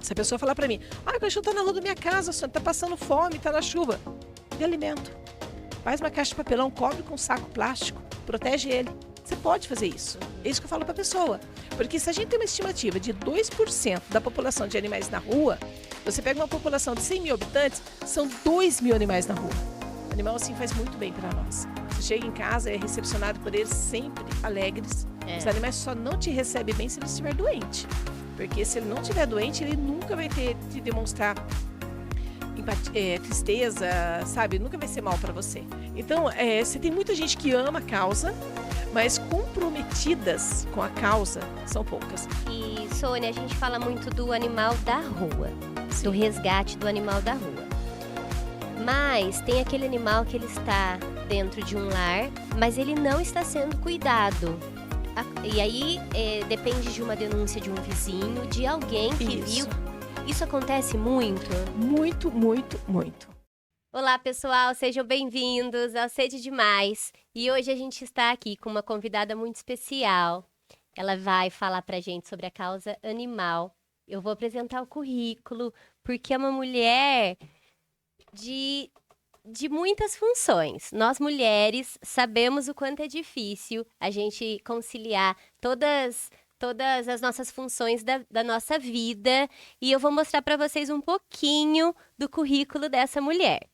Se a pessoa falar para mim, o cachorro tá na rua da minha casa, senhor, tá passando fome, tá na chuva. Dê alimento. Faz uma caixa de papelão, cobre com um saco plástico, protege ele. Você pode fazer isso. É isso que eu falo para a pessoa. Porque se a gente tem uma estimativa de 2% da população de animais na rua, você pega uma população de 100 mil habitantes, são 2 mil animais na rua. O animal assim faz muito bem para nós. Você chega em casa, é recepcionado por eles sempre alegres. Os animais só não te recebem bem se ele estiver doente. Porque se ele não estiver doente, ele nunca vai te demonstrar tristeza, sabe? Nunca vai ser mal para você. Então, você tem muita gente que ama a causa, mas comprometidas com a causa são poucas. E, Sônia, a gente fala muito do animal da rua, do resgate do animal da rua. Mas tem aquele animal que ele está dentro de um lar, mas ele não está sendo cuidado. E aí, depende de uma denúncia de um vizinho, de alguém que viu. Isso acontece muito? Muito, muito, muito. Olá, pessoal, sejam bem-vindos ao Sede Demais. E hoje a gente está aqui com uma convidada muito especial. Ela vai falar pra gente sobre a causa animal. Eu vou apresentar o currículo, porque é uma mulher de muitas funções. Nós, mulheres, sabemos o quanto é difícil a gente conciliar todas as nossas funções da nossa vida. E eu vou mostrar para vocês um pouquinho do currículo dessa mulher.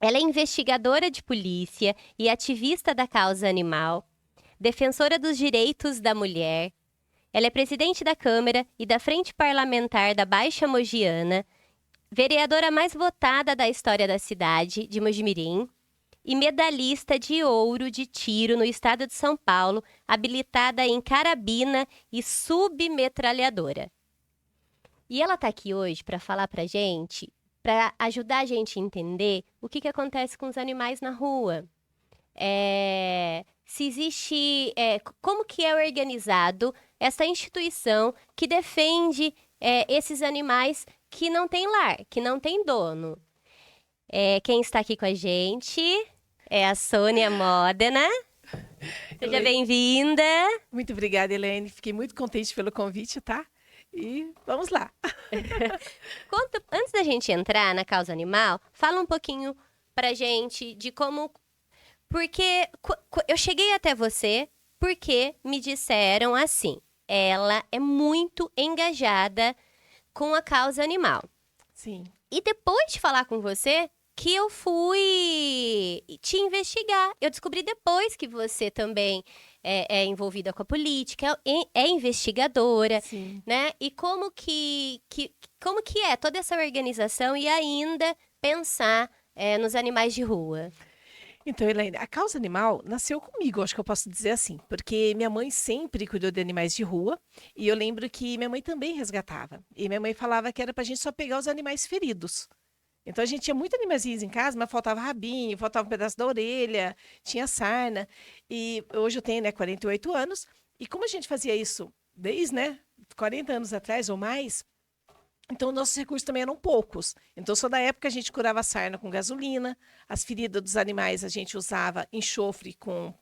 Ela é investigadora de polícia e ativista da causa animal, defensora dos direitos da mulher. Ela é presidente da Câmara e da Frente Parlamentar da Baixa Mogiana, vereadora mais votada da história da cidade de Mojimirim e medalhista de ouro de tiro no estado de São Paulo, habilitada em carabina e submetralhadora. E ela está aqui hoje para falar para a gente, para ajudar a gente a entender o que acontece com os animais na rua. Se existe, como que é organizado essa instituição que defende esses animais que não têm lar, que não têm dono. Quem está aqui com a gente é a Sônia Modena. Seja bem-vinda. Muito obrigada, Elaine. Fiquei muito contente pelo convite, tá? E vamos lá. Antes da gente entrar na causa animal, fala um pouquinho pra gente de como... Porque eu cheguei até você porque me disseram assim, ela é muito engajada com a causa animal. Sim. E depois de falar com você, que eu fui te investigar. Eu descobri depois que você também é envolvida com a política, é investigadora, Sim. né? E como que é toda essa organização e ainda pensar nos animais de rua? Então, Elaine, a causa animal nasceu comigo, acho que eu posso dizer assim, porque minha mãe sempre cuidou de animais de rua e eu lembro que minha mãe também resgatava. E minha mãe falava que era pra gente só pegar os animais feridos. Então a gente tinha muitos animaizinhos em casa, mas faltava rabinho, faltava um pedaço da orelha, tinha sarna. E hoje eu tenho, 48 anos, e como a gente fazia isso desde, 40 anos atrás ou mais, então, nossos recursos também eram poucos. Então, só da época a gente curava a sarna com gasolina, as feridas dos animais a gente usava enxofre com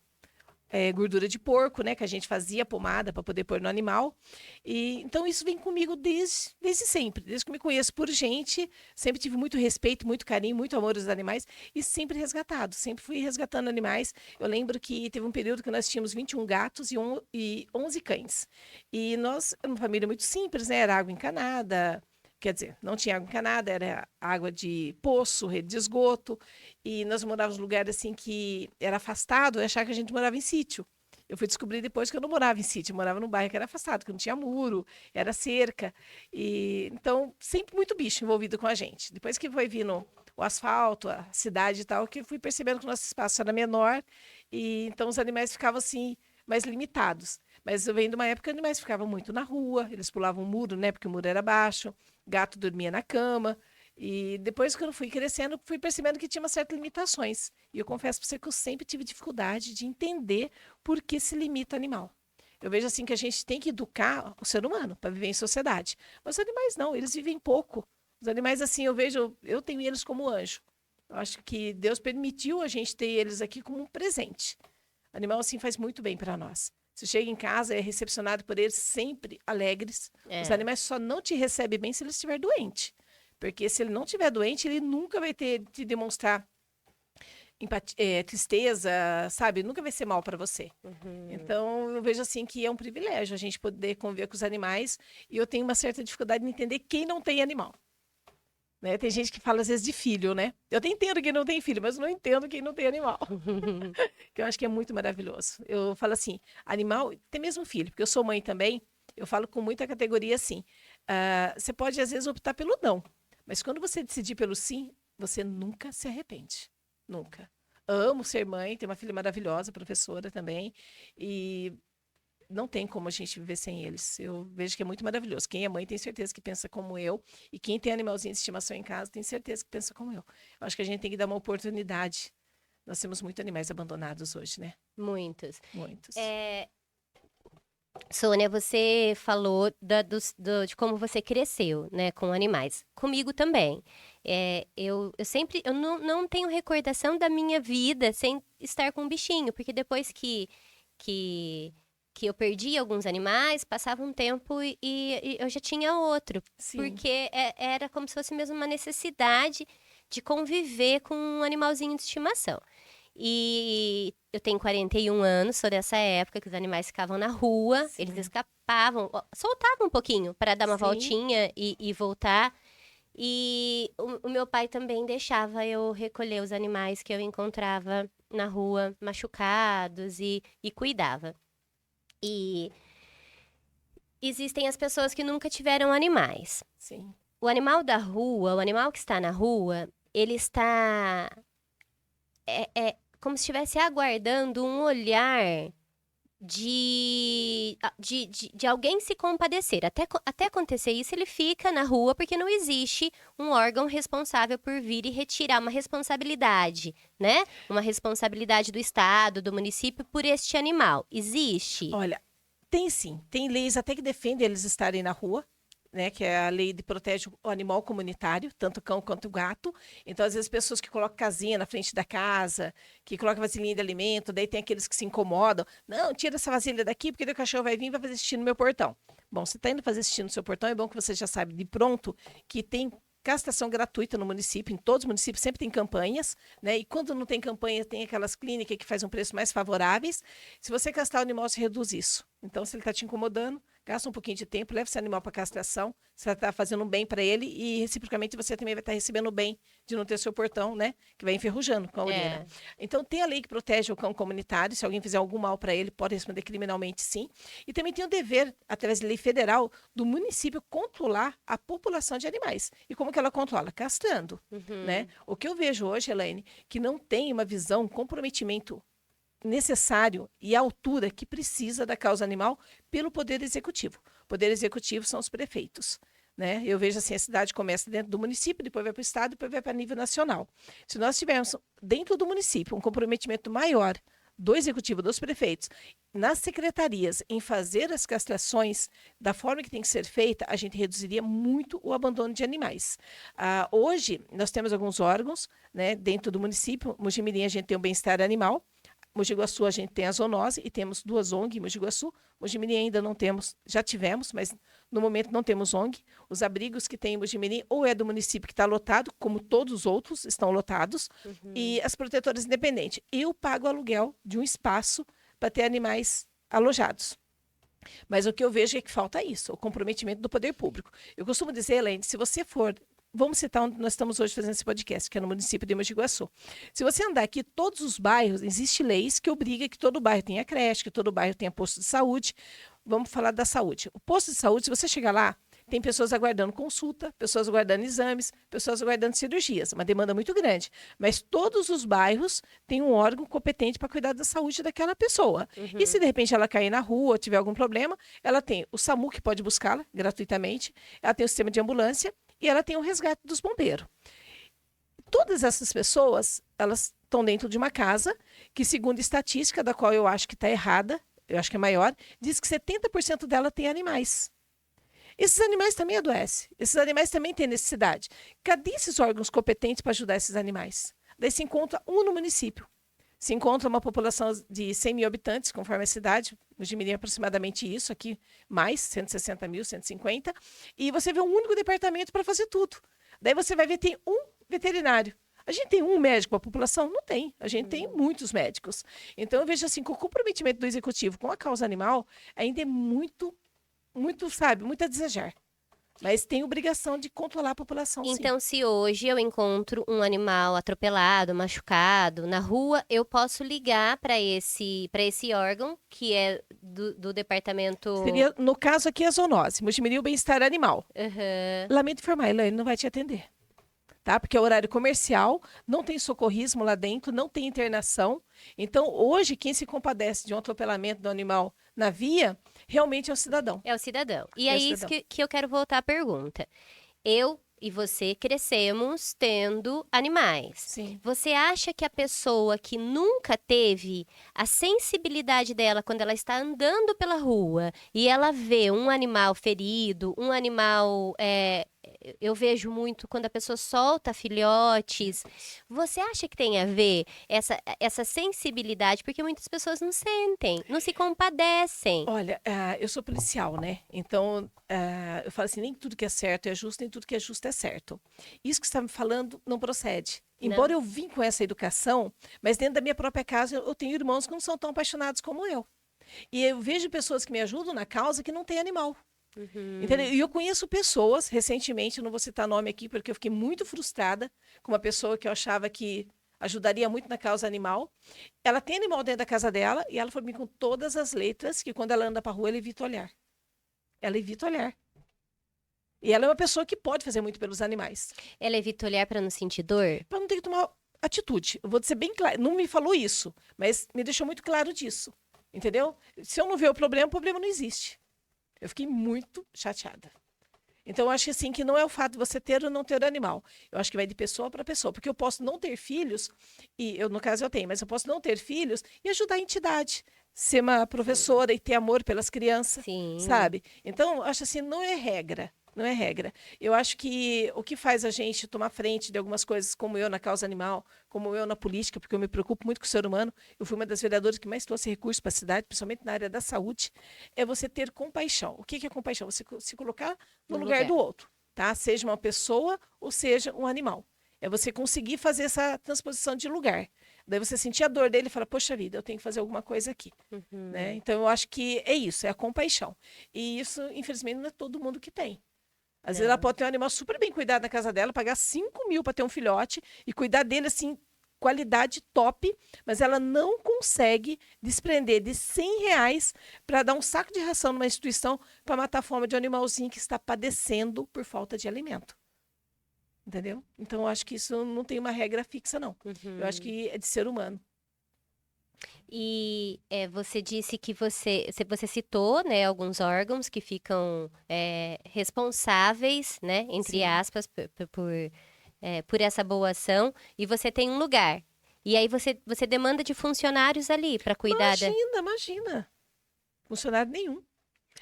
gordura de porco, que a gente fazia pomada para poder pôr no animal. E, então, isso vem comigo desde sempre, desde que me conheço por gente. Sempre tive muito respeito, muito carinho, muito amor aos animais e sempre resgatado, sempre fui resgatando animais. Eu lembro que teve um período que nós tínhamos 21 gatos e 11 cães. E nós, uma família muito simples, era água encanada. Quer dizer, não tinha água encanada, era água de poço, rede de esgoto. E nós morávamos em um lugar assim que era afastado, eu achava que a gente morava em sítio. Eu fui descobrir depois que eu não morava em sítio, eu morava num bairro que era afastado, que não tinha muro, era cerca. E então, sempre muito bicho envolvido com a gente. Depois que foi vindo o asfalto, a cidade e tal, que eu fui percebendo que o nosso espaço era menor, e então os animais ficavam assim, mais limitados. Mas eu venho de uma época que os animais ficavam muito na rua, eles pulavam o muro, porque o muro era baixo, gato dormia na cama. E depois que eu fui crescendo, fui percebendo que tinha umas certas limitações. E eu confesso para você que eu sempre tive dificuldade de entender por que se limita animal. Eu vejo assim que a gente tem que educar o ser humano para viver em sociedade. Mas os animais não, eles vivem pouco. Os animais assim, eu tenho eles como anjo. Eu acho que Deus permitiu a gente ter eles aqui como um presente. O animal assim faz muito bem para nós. Você chega em casa, é recepcionado por eles sempre alegres. Os animais só não te recebem bem se ele estiver doente. Porque se ele não estiver doente, ele nunca vai te demonstrar tristeza, sabe? Nunca vai ser mal para você. Então, eu vejo assim que é um privilégio a gente poder conviver com os animais. E eu tenho uma certa dificuldade de entender quem não tem animal. Né? Tem gente que fala às vezes de filho, né? Eu até entendo quem não tem filho, mas eu não entendo quem não tem animal. Que eu acho que é muito maravilhoso. Eu falo assim, animal, até mesmo filho, porque eu sou mãe também, eu falo com muita categoria assim. Você pode às vezes optar pelo não, mas quando você decidir pelo sim, você nunca se arrepende. Nunca. Amo ser mãe, tenho uma filha maravilhosa, professora também, e não tem como a gente viver sem eles. Eu vejo que é muito maravilhoso. Quem é mãe tem certeza que pensa como eu, e quem tem animalzinho de estimação em casa tem certeza que pensa como eu. Eu acho que a gente tem que dar uma oportunidade. Nós temos muitos animais abandonados hoje, né? Muitos. Muitos. Sônia, você falou de como você cresceu, né, com animais. Comigo também. Eu não tenho recordação da minha vida sem estar com um bichinho, porque depois que eu perdi alguns animais, passava um tempo e eu já tinha outro. Sim. Porque era como se fosse mesmo uma necessidade de conviver com um animalzinho de estimação. E eu tenho 41 anos, sou dessa época que os animais ficavam na rua, Sim. eles escapavam, soltavam um pouquinho para dar uma Sim. voltinha e voltar. E o meu pai também deixava eu recolher os animais que eu encontrava na rua, machucados, e cuidava. E existem as pessoas que nunca tiveram animais. Sim. O animal da rua, o animal que está na rua, ele está... como se estivesse aguardando um olhar de alguém se compadecer. Até acontecer isso, ele fica na rua porque não existe um órgão responsável por vir e retirar uma responsabilidade, né? Uma responsabilidade do Estado, do município por este animal. Existe? Olha, tem sim. Tem leis até que defendem eles estarem na rua, né, que é a lei que protege o animal comunitário, tanto o cão quanto o gato. Então, às vezes, pessoas que colocam casinha na frente da casa, que colocam vasilhinha de alimento, daí tem aqueles que se incomodam. Não, tira essa vasilha daqui, porque daí o cachorro vai vir e vai fazer xixi no meu portão. Bom, você está indo fazer xixi no seu portão, é bom que você já sabe de pronto que tem castração gratuita no município, em todos os municípios sempre tem campanhas, né? E quando não tem campanha, tem aquelas clínicas que fazem um preço mais favoráveis. Se você castrar o animal, você reduz isso. Então, se ele está te incomodando, gasta um pouquinho de tempo, leva esse animal para castração, você vai estar fazendo um bem para ele e, reciprocamente, você também vai estar recebendo o bem de não ter seu portão, né? Que vai enferrujando com a urina. Então, tem a lei que protege o cão comunitário. Se alguém fizer algum mal para ele, pode responder criminalmente, sim. E também tem o dever, através da lei federal, do município controlar a população de animais. E como que ela controla? Castrando, né? O que eu vejo hoje, Elaine, que não tem uma visão, um comprometimento necessário e a altura que precisa da causa animal pelo Poder Executivo. O Poder Executivo são os prefeitos. Né? Eu vejo assim, a cidade começa dentro do município, depois vai para o estado, depois vai para nível nacional. Se nós tivermos dentro do município um comprometimento maior do executivo, dos prefeitos, nas secretarias, em fazer as castrações da forma que tem que ser feita, a gente reduziria muito o abandono de animais. Hoje, nós temos alguns órgãos, né, dentro do município. Mojimirim, a gente tem o bem-estar animal. Mogi Guaçu, a gente tem a zoonose e temos 2 ONG em Mogi Guaçu. Mojimirim ainda não temos, já tivemos, mas no momento não temos ONG. Os abrigos que tem em Mojimirim ou é do município que está lotado, como todos os outros estão lotados, e as protetoras independentes. Eu pago aluguel de um espaço para ter animais alojados. Mas o que eu vejo é que falta isso, o comprometimento do poder público. Eu costumo dizer, Elaine, se você for... Vamos citar onde nós estamos hoje fazendo esse podcast, que é no município de Mogi Guaçu. Se você andar aqui, todos os bairros, existem leis que obrigam que todo bairro tenha creche, que todo bairro tenha posto de saúde. Vamos falar da saúde. O posto de saúde, se você chegar lá, tem pessoas aguardando consulta, pessoas aguardando exames, pessoas aguardando cirurgias. Uma demanda muito grande. Mas todos os bairros têm um órgão competente para cuidar da saúde daquela pessoa. E se de repente ela cair na rua ou tiver algum problema, ela tem o SAMU que pode buscá-la gratuitamente, ela tem o sistema de ambulância, e ela tem o resgate dos bombeiros. Todas essas pessoas, elas estão dentro de uma casa que, segundo a estatística, da qual eu acho que está errada, eu acho que é maior, diz que 70% dela tem animais. Esses animais também adoecem. Esses animais também têm necessidade. Cadê esses órgãos competentes para ajudar esses animais? Daí se encontra um no município. se encontra uma população de 100 mil habitantes, conforme a cidade, Mojimirim é aproximadamente isso, aqui mais, 160 mil, 150, e você vê um único departamento para fazer tudo. Daí você vai ver, tem um veterinário. A gente tem um médico para a população? Não tem. A gente tem muitos médicos. Então, eu vejo assim, que o comprometimento do executivo com a causa animal ainda é muito, sabe, muito a desejar. Mas tem obrigação de controlar a população, sim. Então, se hoje eu encontro um animal atropelado, machucado na rua, eu posso ligar para esse órgão, que é do departamento. Seria, no caso aqui, a zoonose, Mojimirim, o bem-estar animal. Uhum. Lamento informar, ele não vai te atender. Tá? Porque é horário comercial, não tem socorrismo lá dentro, não tem internação. Então, hoje, quem se compadece de um atropelamento do animal na via, realmente é o cidadão. É o cidadão. E É é o isso cidadão. que eu quero voltar à pergunta. Eu e você crescemos tendo animais. Sim. Você acha que a pessoa que nunca teve a sensibilidade dela quando ela está andando pela rua e ela vê um animal ferido, um animal. Eu vejo muito quando a pessoa solta filhotes. Você acha que tem a ver essa sensibilidade? Porque muitas pessoas não sentem, não se compadecem. Olha, eu sou policial, né? Então, eu falo assim, nem tudo que é certo é justo, nem tudo que é justo é certo. Isso que você está me falando não procede. Embora eu vim com essa educação, mas dentro da minha própria casa eu tenho irmãos que não são tão apaixonados como eu. E eu vejo pessoas que me ajudam na causa que não têm animal. Entendeu? E eu conheço pessoas, recentemente, não vou citar nome aqui, porque eu fiquei muito frustrada com uma pessoa que eu achava que ajudaria muito na causa animal. Ela tem animal dentro da casa dela e ela falou pra mim com todas as letras que quando ela anda pra rua, ela evita olhar. Ela evita olhar. E ela é uma pessoa que pode fazer muito pelos animais. Ela evita olhar para não sentir dor? Para não ter que tomar atitude. Eu vou dizer bem claro, não me falou isso, mas me deixou muito claro disso. Entendeu? Se eu não ver o problema não existe. Eu fiquei muito chateada. Então, eu acho que assim, que não é o fato de você ter ou não ter animal. Eu acho que vai de pessoa para pessoa. Porque eu posso não ter filhos, e eu, no caso, eu tenho, mas eu posso não ter filhos e ajudar a entidade. Ser uma professora e ter amor pelas crianças, Sim. sabe? Então, eu acho assim, não é regra. Não é regra. Eu acho que o que faz a gente tomar frente de algumas coisas, como eu na causa animal, como eu na política, porque eu me preocupo muito com o ser humano, eu fui uma das vereadoras que mais trouxe recursos para a cidade, principalmente na área da saúde, é você ter compaixão. O que é compaixão? Você se colocar no lugar do outro, tá? Seja uma pessoa ou seja um animal. É você conseguir fazer essa transposição de lugar. Daí você sentir a dor dele e fala, poxa vida, eu tenho que fazer alguma coisa aqui. Né? Então, eu acho que é isso, é a compaixão. E isso, infelizmente, não é todo mundo que tem. Às vezes ela pode ter um animal super bem cuidado na casa dela, pagar 5 mil para ter um filhote e cuidar dele assim, qualidade top, mas ela não consegue desprender de 100 reais para dar um saco de ração numa instituição para matar a fome de um animalzinho que está padecendo por falta de alimento. Entendeu? Então, eu acho que isso não tem uma regra fixa, não. Eu acho que é de ser humano. E você disse que você citou, né, alguns órgãos que ficam responsáveis, né, entre Sim. aspas, por essa boa ação, e você tem um lugar. E aí você demanda de funcionários ali para cuidar da... Imagina. Funcionário nenhum.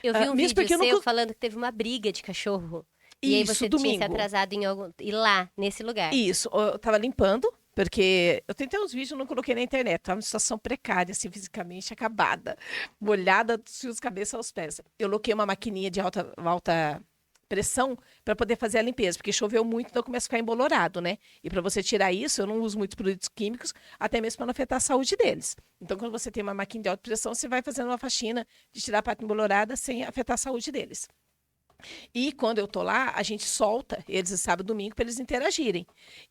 Eu vi um mesmo vídeo porque eu seu não... falando que teve uma briga de cachorro. E aí Isso, você tinha domingo. se atrasado em algum... ir lá, nesse lugar. Isso, eu tava limpando, porque eu tentei uns vídeos, não coloquei na internet. Tava numa situação precária, assim, fisicamente acabada, molhada dos fios cabeça aos pés. Eu coloquei uma maquininha de alta pressão para poder fazer a limpeza, porque choveu muito, então começa a ficar embolorado, né? E para você tirar isso, eu não uso muitos produtos químicos, até mesmo para não afetar a saúde deles. Então, quando você tem uma máquina de alta pressão, você vai fazendo uma faxina de tirar a parte embolorada sem afetar a saúde deles. E quando eu tô lá, a gente solta eles sábado e domingo para eles interagirem.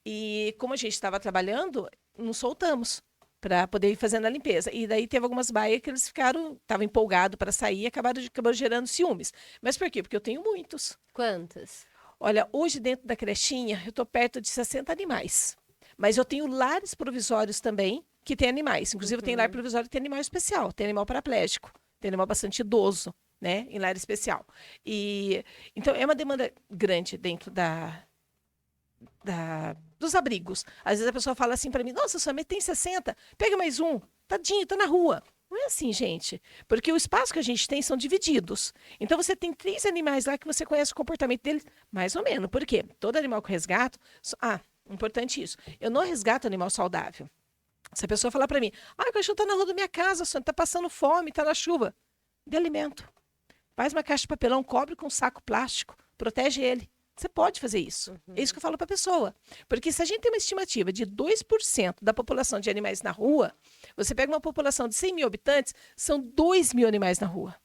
E como a gente estava trabalhando, não soltamos para poder ir fazendo a limpeza. E daí teve algumas baias que eles estavam empolgados para sair e acabou gerando ciúmes. Mas por quê? Porque eu tenho muitos. Quantos? Olha, hoje dentro da crechinha, eu tô perto de 60 animais. Mas eu tenho lares provisórios também que tem animais. Inclusive, eu tenho lar provisório que tem animal especial, tem animal paraplégico, tem animal bastante idoso, né, em lar especial. E então é uma demanda grande dentro dos abrigos. Às vezes a pessoa fala assim para mim: "Nossa, sua mãe tem 60, pega mais um, tadinho, tá na rua". Não é assim, gente, porque o espaço que a gente tem são divididos. Então você tem 3 animais lá que você conhece o comportamento deles, mais ou menos. Por quê? Todo animal que eu resgato, importante isso. Eu não resgato animal saudável. Se a pessoa falar para mim, o cachorro está na rua da minha casa, Sônia, está passando fome, está na chuva, dê alimento. Faz uma caixa de papelão, cobre com um saco plástico, protege ele. Você pode fazer isso. É isso que eu falo para a pessoa. Porque se a gente tem uma estimativa de 2% da população de animais na rua, você pega uma população de 100 mil habitantes, são 2 mil animais na rua.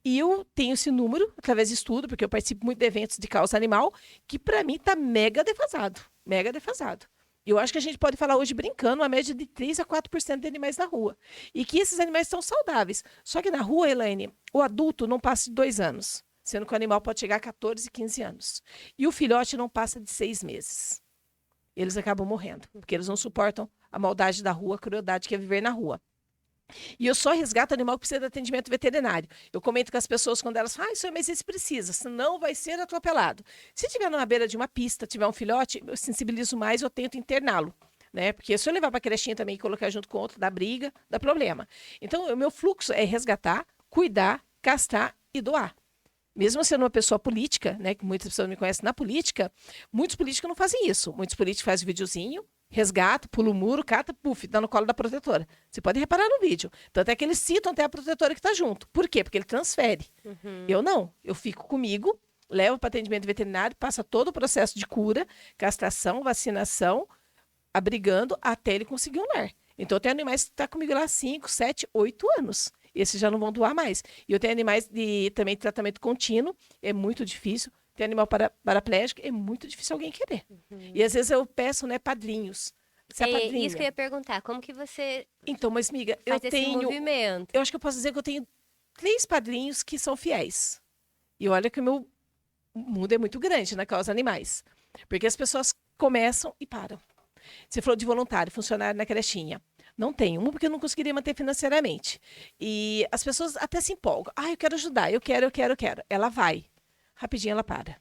E eu tenho esse número, através de estudo, porque eu participo muito de eventos de causa animal, que para mim está mega defasado. Mega defasado. Eu acho que a gente pode falar hoje brincando uma média de 3 a 4% de animais na rua. E que esses animais são saudáveis. Só que na rua, Elaine, o adulto não passa de 2 anos, sendo que o animal pode chegar a 14, 15 anos. E o filhote não passa de 6 meses. Eles acabam morrendo, porque eles não suportam a maldade da rua, a crueldade que é viver na rua. E eu só resgato animal que precisa de atendimento veterinário. Eu comento com as pessoas quando elas falam, mas esse precisa, senão vai ser atropelado. Se tiver na beira de uma pista, tiver um filhote, eu sensibilizo mais, eu tento interná-lo. Né? Porque se eu levar para a crenchinha também e colocar junto com outro, dá briga, dá problema. Então, o meu fluxo é resgatar, cuidar, castrar e doar. Mesmo sendo uma pessoa política, né, que muitas pessoas me conhecem na política, muitos políticos não fazem isso. Muitos políticos fazem videozinho, resgata, pula o muro, cata, puf, dá no colo da protetora. Você pode reparar no vídeo. Tanto é que eles citam até a protetora que está junto. Por quê? Porque ele transfere. Eu não. Eu fico comigo, levo para atendimento veterinário, passa todo o processo de cura, castração, vacinação, abrigando até ele conseguir um lar. Então, eu tenho animais que estão comigo lá há 5, 7, 8 anos. Esses já não vão doar mais. E eu tenho animais também de tratamento contínuo, é muito difícil. Tem animal paraplégico, é muito difícil alguém querer. E às vezes eu peço, né, padrinhos. Você é padrinha. Isso que eu ia perguntar, como que você Então, mas amiga, eu faz esse tenho... movimento? Eu acho que eu posso dizer que eu tenho 3 padrinhos que são fiéis. E olha que o meu mundo é muito grande na causa animais. Porque as pessoas começam e param. Você falou de voluntário, funcionário na crechinha. Não tem. Um, porque eu não conseguiria manter financeiramente. E as pessoas até se empolgam. Eu quero ajudar, eu quero. Ela vai. Rapidinho ela para.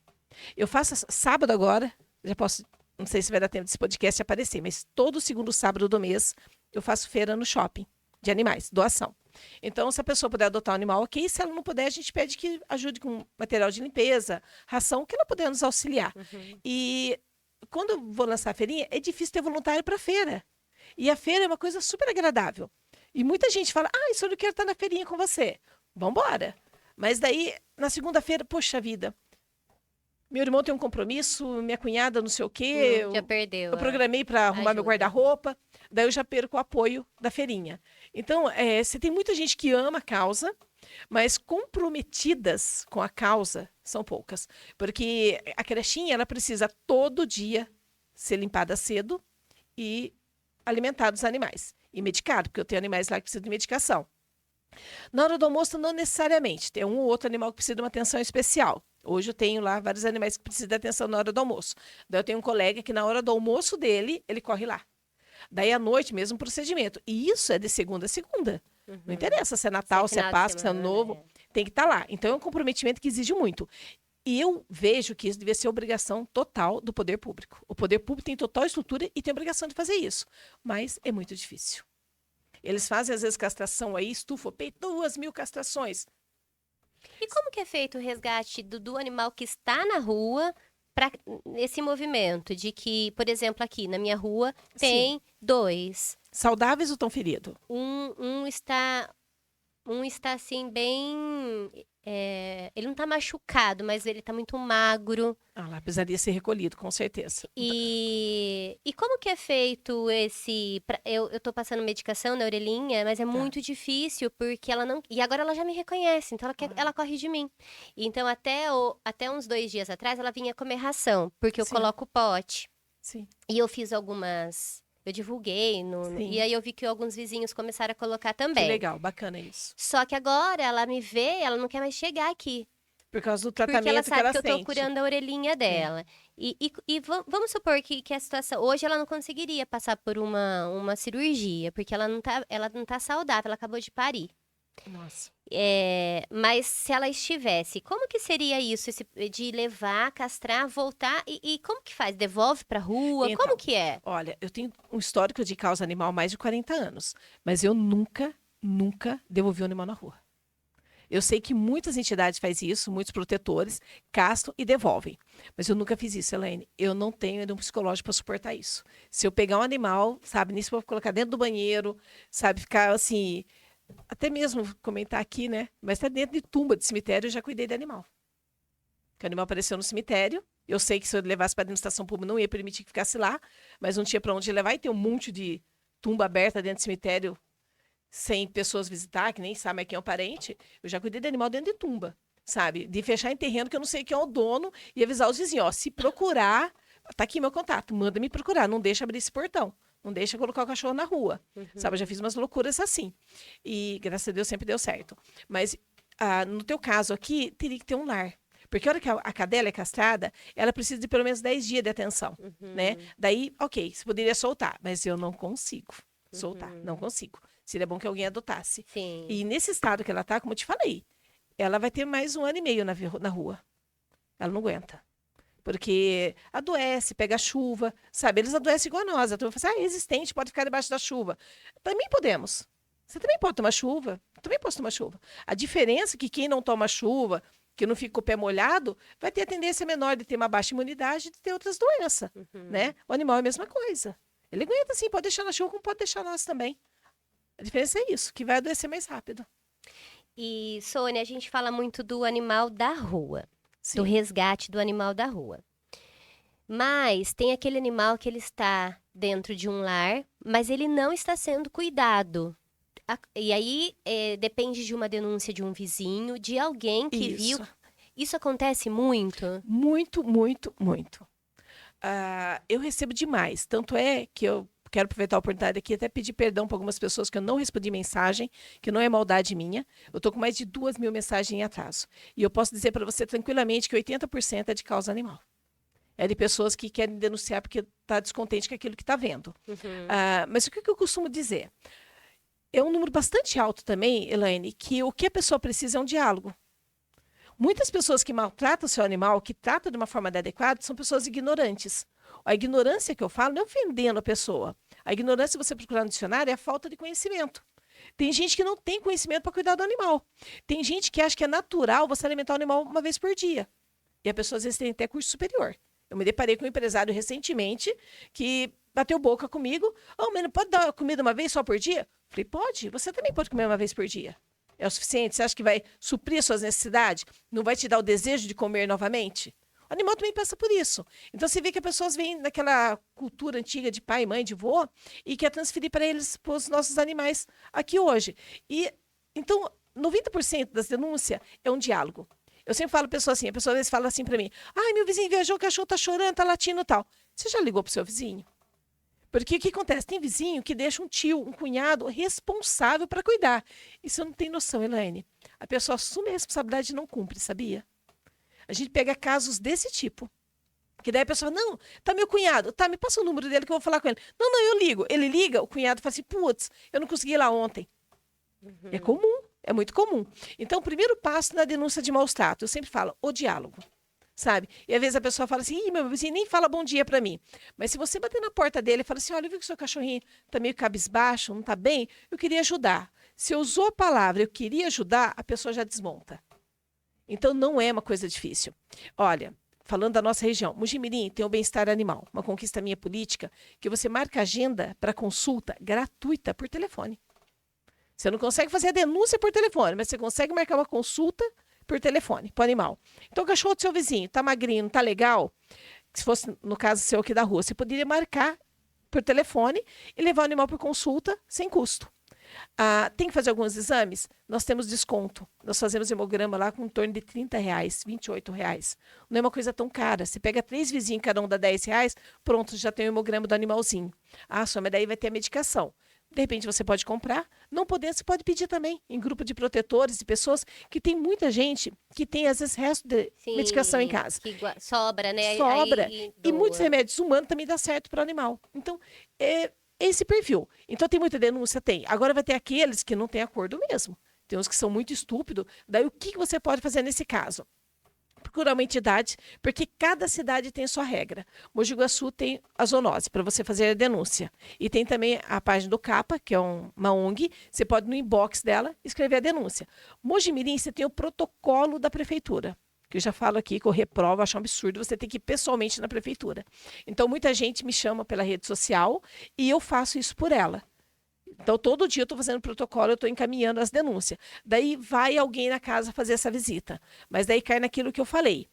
Eu faço sábado agora, já posso, não sei se vai dar tempo desse podcast aparecer, mas todo segundo sábado do mês eu faço feira no shopping de animais, doação. Então, se a pessoa puder adotar um animal, ok. Se ela não puder, a gente pede que ajude com material de limpeza, ração, que ela puder nos auxiliar. E quando eu vou lançar a feirinha, é difícil ter voluntário para feira. E a feira é uma coisa super agradável. E muita gente fala, isso eu não quero estar na feirinha com você. Vambora. Mas daí, na segunda-feira, poxa vida, meu irmão tem um compromisso, minha cunhada não sei o quê. Já perdeu. Eu programei para arrumar meu guarda-roupa, daí eu já perco o apoio da feirinha. Então, você tem muita gente que ama a causa, mas comprometidas com a causa são poucas. Porque a crechinha, ela precisa todo dia ser limpada cedo e alimentar os animais. E medicado, porque eu tenho animais lá que precisam de medicação. Na hora do almoço, não necessariamente. Tem um ou outro animal que precisa de uma atenção especial. Hoje eu tenho lá vários animais que precisam de atenção na hora do almoço. Daí eu tenho um colega que na hora do almoço dele, ele corre lá. Daí à noite, mesmo procedimento. E isso é de segunda a segunda. Não interessa se é Natal, se é Páscoa, se é Ano Novo. Tem que estar lá. Então é um comprometimento que exige muito. E eu vejo que isso devia ser obrigação total do poder público. O poder público tem total estrutura e tem obrigação de fazer isso. Mas é muito difícil. Eles fazem, às vezes, castração aí, estufa o peito, 2.000 castrações. E como que é feito o resgate do animal que está na rua para esse movimento de que, por exemplo, aqui na minha rua tem 2. Saudáveis ou estão feridos? Um está assim bem... ele não está machucado, mas ele está muito magro. Lá precisaria ser recolhido, com certeza. E como que é feito esse... Eu tô passando medicação na orelhinha, mas é muito difícil, porque ela não... E agora ela já me reconhece, então ela corre de mim. Então, até uns 2 dias atrás, ela vinha comer ração, porque eu coloco o pote. Sim. E eu fiz algumas... Eu divulguei, e aí eu vi que alguns vizinhos começaram a colocar também. Que legal, bacana isso. Só que agora ela me vê, ela não quer mais chegar aqui. Por causa do tratamento porque ela sabe que eu tô sente. curando a orelhinha dela. E vamos supor que a situação... Hoje ela não conseguiria passar por uma cirurgia, porque ela não tá saudável, ela acabou de parir. Nossa. Mas se ela estivesse, como que seria isso? De levar, castrar, voltar? E como que faz? Devolve pra rua? Então, Como que é? Olha, eu tenho um histórico de causa animal há mais de 40 anos. Mas eu nunca devolvi um animal na rua. Eu sei que muitas entidades fazem isso, muitos protetores, castram e devolvem. Mas eu nunca fiz isso, Elaine. Eu não tenho ainda um psicológico para suportar isso. Se eu pegar um animal, sabe, nisso eu vou colocar dentro do banheiro, sabe, ficar assim, até mesmo comentar aqui, né? Mas tá dentro de tumba de cemitério, eu já cuidei de animal. Que o animal apareceu no cemitério. Eu sei que se eu levasse para a administração pública não ia permitir que ficasse lá, mas não tinha para onde levar e tem um monte de tumba aberta dentro do cemitério sem pessoas visitar, que nem sabe quem é o parente. Eu já cuidei de animal dentro de tumba, sabe? De fechar em terreno que eu não sei quem é o dono e avisar os vizinhos, ó, se procurar, tá aqui meu contato, manda me procurar, não deixa abrir esse portão. Não deixa colocar o cachorro na rua. Sabe, eu já fiz umas loucuras assim. E, graças a Deus, sempre deu certo. Mas, no teu caso aqui, teria que ter um lar. Porque a hora que a cadela é castrada, ela precisa de pelo menos 10 dias de atenção, né? Daí, ok, você poderia soltar, mas eu não consigo soltar, não consigo. Seria bom que alguém adotasse. Sim. E nesse estado que ela tá, como eu te falei, ela vai ter mais 1 ano e meio na rua. Ela não aguenta. Porque adoece, pega chuva, sabe? Eles adoecem igual a nós. A turma fala assim, é existente, pode ficar debaixo da chuva. Também podemos. Você também pode tomar chuva. Eu também posso tomar chuva. A diferença é que quem não toma chuva, que não fica com o pé molhado, vai ter a tendência menor de ter uma baixa imunidade e de ter outras doenças, né? O animal é a mesma coisa. Ele aguenta sim, pode deixar na chuva, como pode deixar nós também. A diferença é isso, que vai adoecer mais rápido. E, Sônia, a gente fala muito do animal da rua. Sim. Do resgate do animal da rua. Mas tem aquele animal que ele está dentro de um lar, mas ele não está sendo cuidado. E aí depende de uma denúncia de um vizinho, de alguém que viu. Isso acontece muito? Muito, muito, muito. Eu recebo demais. Tanto é que eu quero aproveitar a oportunidade aqui até pedir perdão para algumas pessoas que eu não respondi mensagem, que não é maldade minha. Eu estou com mais de 2.000 mensagens em atraso. E eu posso dizer para você tranquilamente que 80% é de causa animal. É de pessoas que querem denunciar porque está descontente com aquilo que está vendo. Mas o que eu costumo dizer? É um número bastante alto também, Elaine, que o que a pessoa precisa é um diálogo. Muitas pessoas que maltratam o seu animal, que tratam de uma forma adequada, são pessoas ignorantes. A ignorância que eu falo não é ofendendo a pessoa. A ignorância, se você procurar no dicionário, é a falta de conhecimento. Tem gente que não tem conhecimento para cuidar do animal. Tem gente que acha que é natural você alimentar o animal uma vez por dia. E a pessoa, às vezes, tem até curso superior. Eu me deparei com um empresário recentemente que bateu boca comigo. Mas não pode dar comida uma vez só por dia? Falei, pode. Você também pode comer uma vez por dia. É o suficiente? Você acha que vai suprir as suas necessidades? Não vai te dar o desejo de comer novamente? O animal também passa por isso. Então, você vê que as pessoas vêm daquela cultura antiga de pai, mãe, de vô, e quer transferir para eles, para os nossos animais aqui hoje. Então, 90% das denúncias é um diálogo. Eu sempre falo para a pessoa assim, a pessoa às vezes fala assim para mim, meu vizinho viajou, o cachorro tá chorando, tá latindo e tal. Você já ligou pro seu vizinho? Porque o que acontece? Tem vizinho que deixa um tio, um cunhado responsável para cuidar. E você não tem noção, Elaine. A pessoa assume a responsabilidade e não cumpre, sabia? A gente pega casos desse tipo. Que daí a pessoa fala, não, tá meu cunhado, tá, me passa o número dele que eu vou falar com ele. Não, eu ligo. Ele liga, o cunhado fala assim, putz, eu não consegui ir lá ontem. É comum, é muito comum. Então, o primeiro passo na denúncia de maus tratos, eu sempre falo, o diálogo. Sabe? E às vezes a pessoa fala assim, meu vizinho nem fala bom dia para mim. Mas se você bater na porta dele e fala assim, olha, eu vi que o seu cachorrinho tá meio cabisbaixo, não tá bem, eu queria ajudar. Se eu usou a palavra eu queria ajudar, a pessoa já desmonta. Então não é uma coisa difícil. Olha, falando da nossa região, Mojimirim tem o bem-estar animal, uma conquista minha política, que você marca agenda para consulta gratuita por telefone. Você não consegue fazer a denúncia por telefone, mas você consegue marcar uma consulta por telefone, para o animal. Então, o cachorro do seu vizinho tá magrinho, não tá legal? Se fosse, no caso seu aqui da rua, você poderia marcar por telefone e levar o animal por consulta sem custo. Tem que fazer alguns exames? Nós temos desconto. Nós fazemos hemograma lá com em torno de R$30, R$28. Não é uma coisa tão cara. Você pega 3 vizinhos, cada um dá R$10, pronto, já tem o hemograma do animalzinho. Só, mas daí vai ter a medicação. De repente você pode comprar, não podendo, você pode pedir também em grupo de protetores e pessoas que tem muita gente que tem às vezes resto de medicação em casa. Que sobra, né? Sobra. Aí E muitos remédios humanos também dá certo para o animal. Então, é esse perfil. Então, tem muita denúncia? Tem. Agora vai ter aqueles que não têm acordo mesmo. Tem uns que são muito estúpidos. Daí, o que você pode fazer nesse caso? procurar uma entidade, porque cada cidade tem sua regra. Mogi Guaçu tem a zoonose, para você fazer a denúncia. E tem também a página do CAPA, que é uma ONG, você pode no inbox dela escrever a denúncia. Mogi Mirim, você tem o protocolo da prefeitura, que eu já falo aqui, que eu reprovo, acho um absurdo você ter que ir pessoalmente na prefeitura. Então, muita gente me chama pela rede social e eu faço isso por ela. Então, todo dia eu estou fazendo protocolo, eu estou encaminhando as denúncias. Daí vai alguém na casa fazer essa visita. Mas daí cai naquilo que eu falei.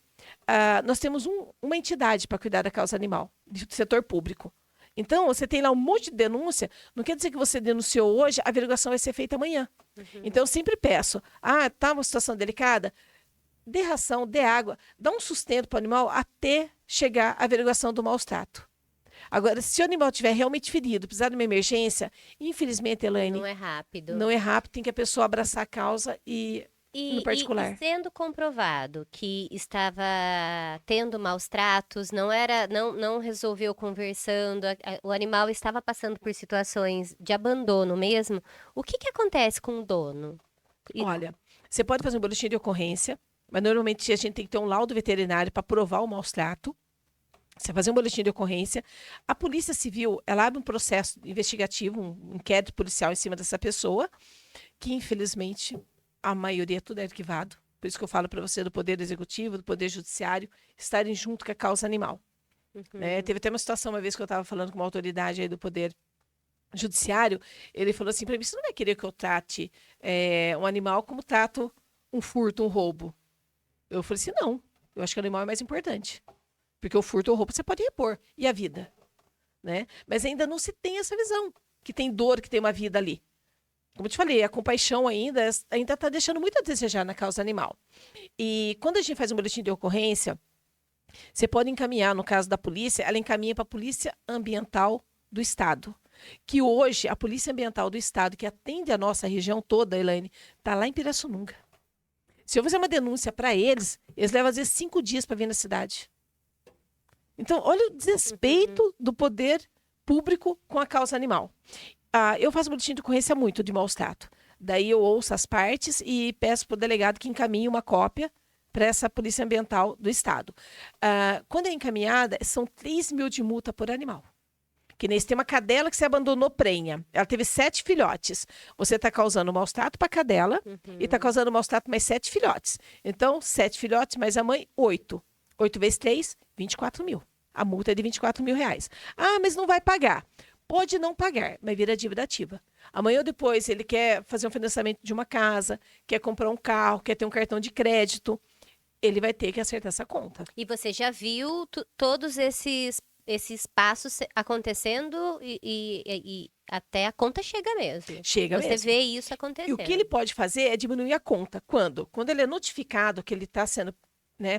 Nós temos uma entidade para cuidar da causa animal, do setor público. Então, você tem lá um monte de denúncia, não quer dizer que você denunciou hoje, a averiguação vai ser feita amanhã. Então, eu sempre peço, tá uma situação delicada? Dê ração, dê água, dá um sustento para o animal até chegar a averiguação do maus-trato. Agora, se o animal estiver realmente ferido, precisar de uma emergência, infelizmente, Elaine, Não é rápido. não é rápido, tem que a pessoa abraçar a causa e no particular. E sendo comprovado que estava tendo maus tratos, não resolveu conversando, o animal estava passando por situações de abandono mesmo, o que acontece com o dono? Olha, você pode fazer um boletim de ocorrência, mas normalmente a gente tem que ter um laudo veterinário para provar o maus-trato. Você fazer um boletim de ocorrência, a Polícia Civil, ela abre um processo investigativo, um inquérito policial em cima dessa pessoa, que infelizmente a maioria tudo é arquivado. Por isso que eu falo para você do Poder Executivo, do Poder Judiciário, estarem junto com a causa animal. Né? Teve até uma situação uma vez que eu estava falando com uma autoridade aí do Poder Judiciário, ele falou assim para mim, você não vai querer que eu trate um animal como trato um furto, um roubo? Eu falei assim, não, eu acho que o animal é mais importante. Porque o furto ou roubo você pode repor. E a vida? Né? Mas ainda não se tem essa visão, que tem dor, que tem uma vida ali. Como eu te falei, a compaixão ainda está deixando muito a desejar na causa animal. E quando a gente faz um boletim de ocorrência, você pode encaminhar, no caso da polícia, ela encaminha para a Polícia Ambiental do Estado. Que hoje, a Polícia Ambiental do Estado, que atende a nossa região toda, Elaine, está lá em Pirassununga. Se eu fizer uma denúncia para eles, eles levam às vezes 5 dias para vir na cidade. Então, olha o desrespeito do poder público com a causa animal. Eu faço boletim de ocorrência muito de maus-trato. Daí eu ouço as partes e peço para o delegado que encaminhe uma cópia para essa Polícia Ambiental do Estado. Quando é encaminhada, são 3 mil de multa por animal. Que nem se tem uma cadela que você abandonou prenha. Ela teve 7 filhotes. Você está causando maus-trato para a cadela e está causando maus-trato mais 7 filhotes. Então, 7 filhotes mais a mãe, 8. 8 vezes 3, 24 mil. A multa é de 24 mil reais. Mas não vai pagar. Pode não pagar, mas vira dívida ativa. Amanhã ou depois ele quer fazer um financiamento de uma casa, quer comprar um carro, quer ter um cartão de crédito, ele vai ter que acertar essa conta. E você já viu todos esses passos acontecendo e até a conta chega mesmo. Chega mesmo. Você vê isso acontecendo. E o que ele pode fazer é diminuir a conta. Quando? Quando ele é notificado que ele está sendo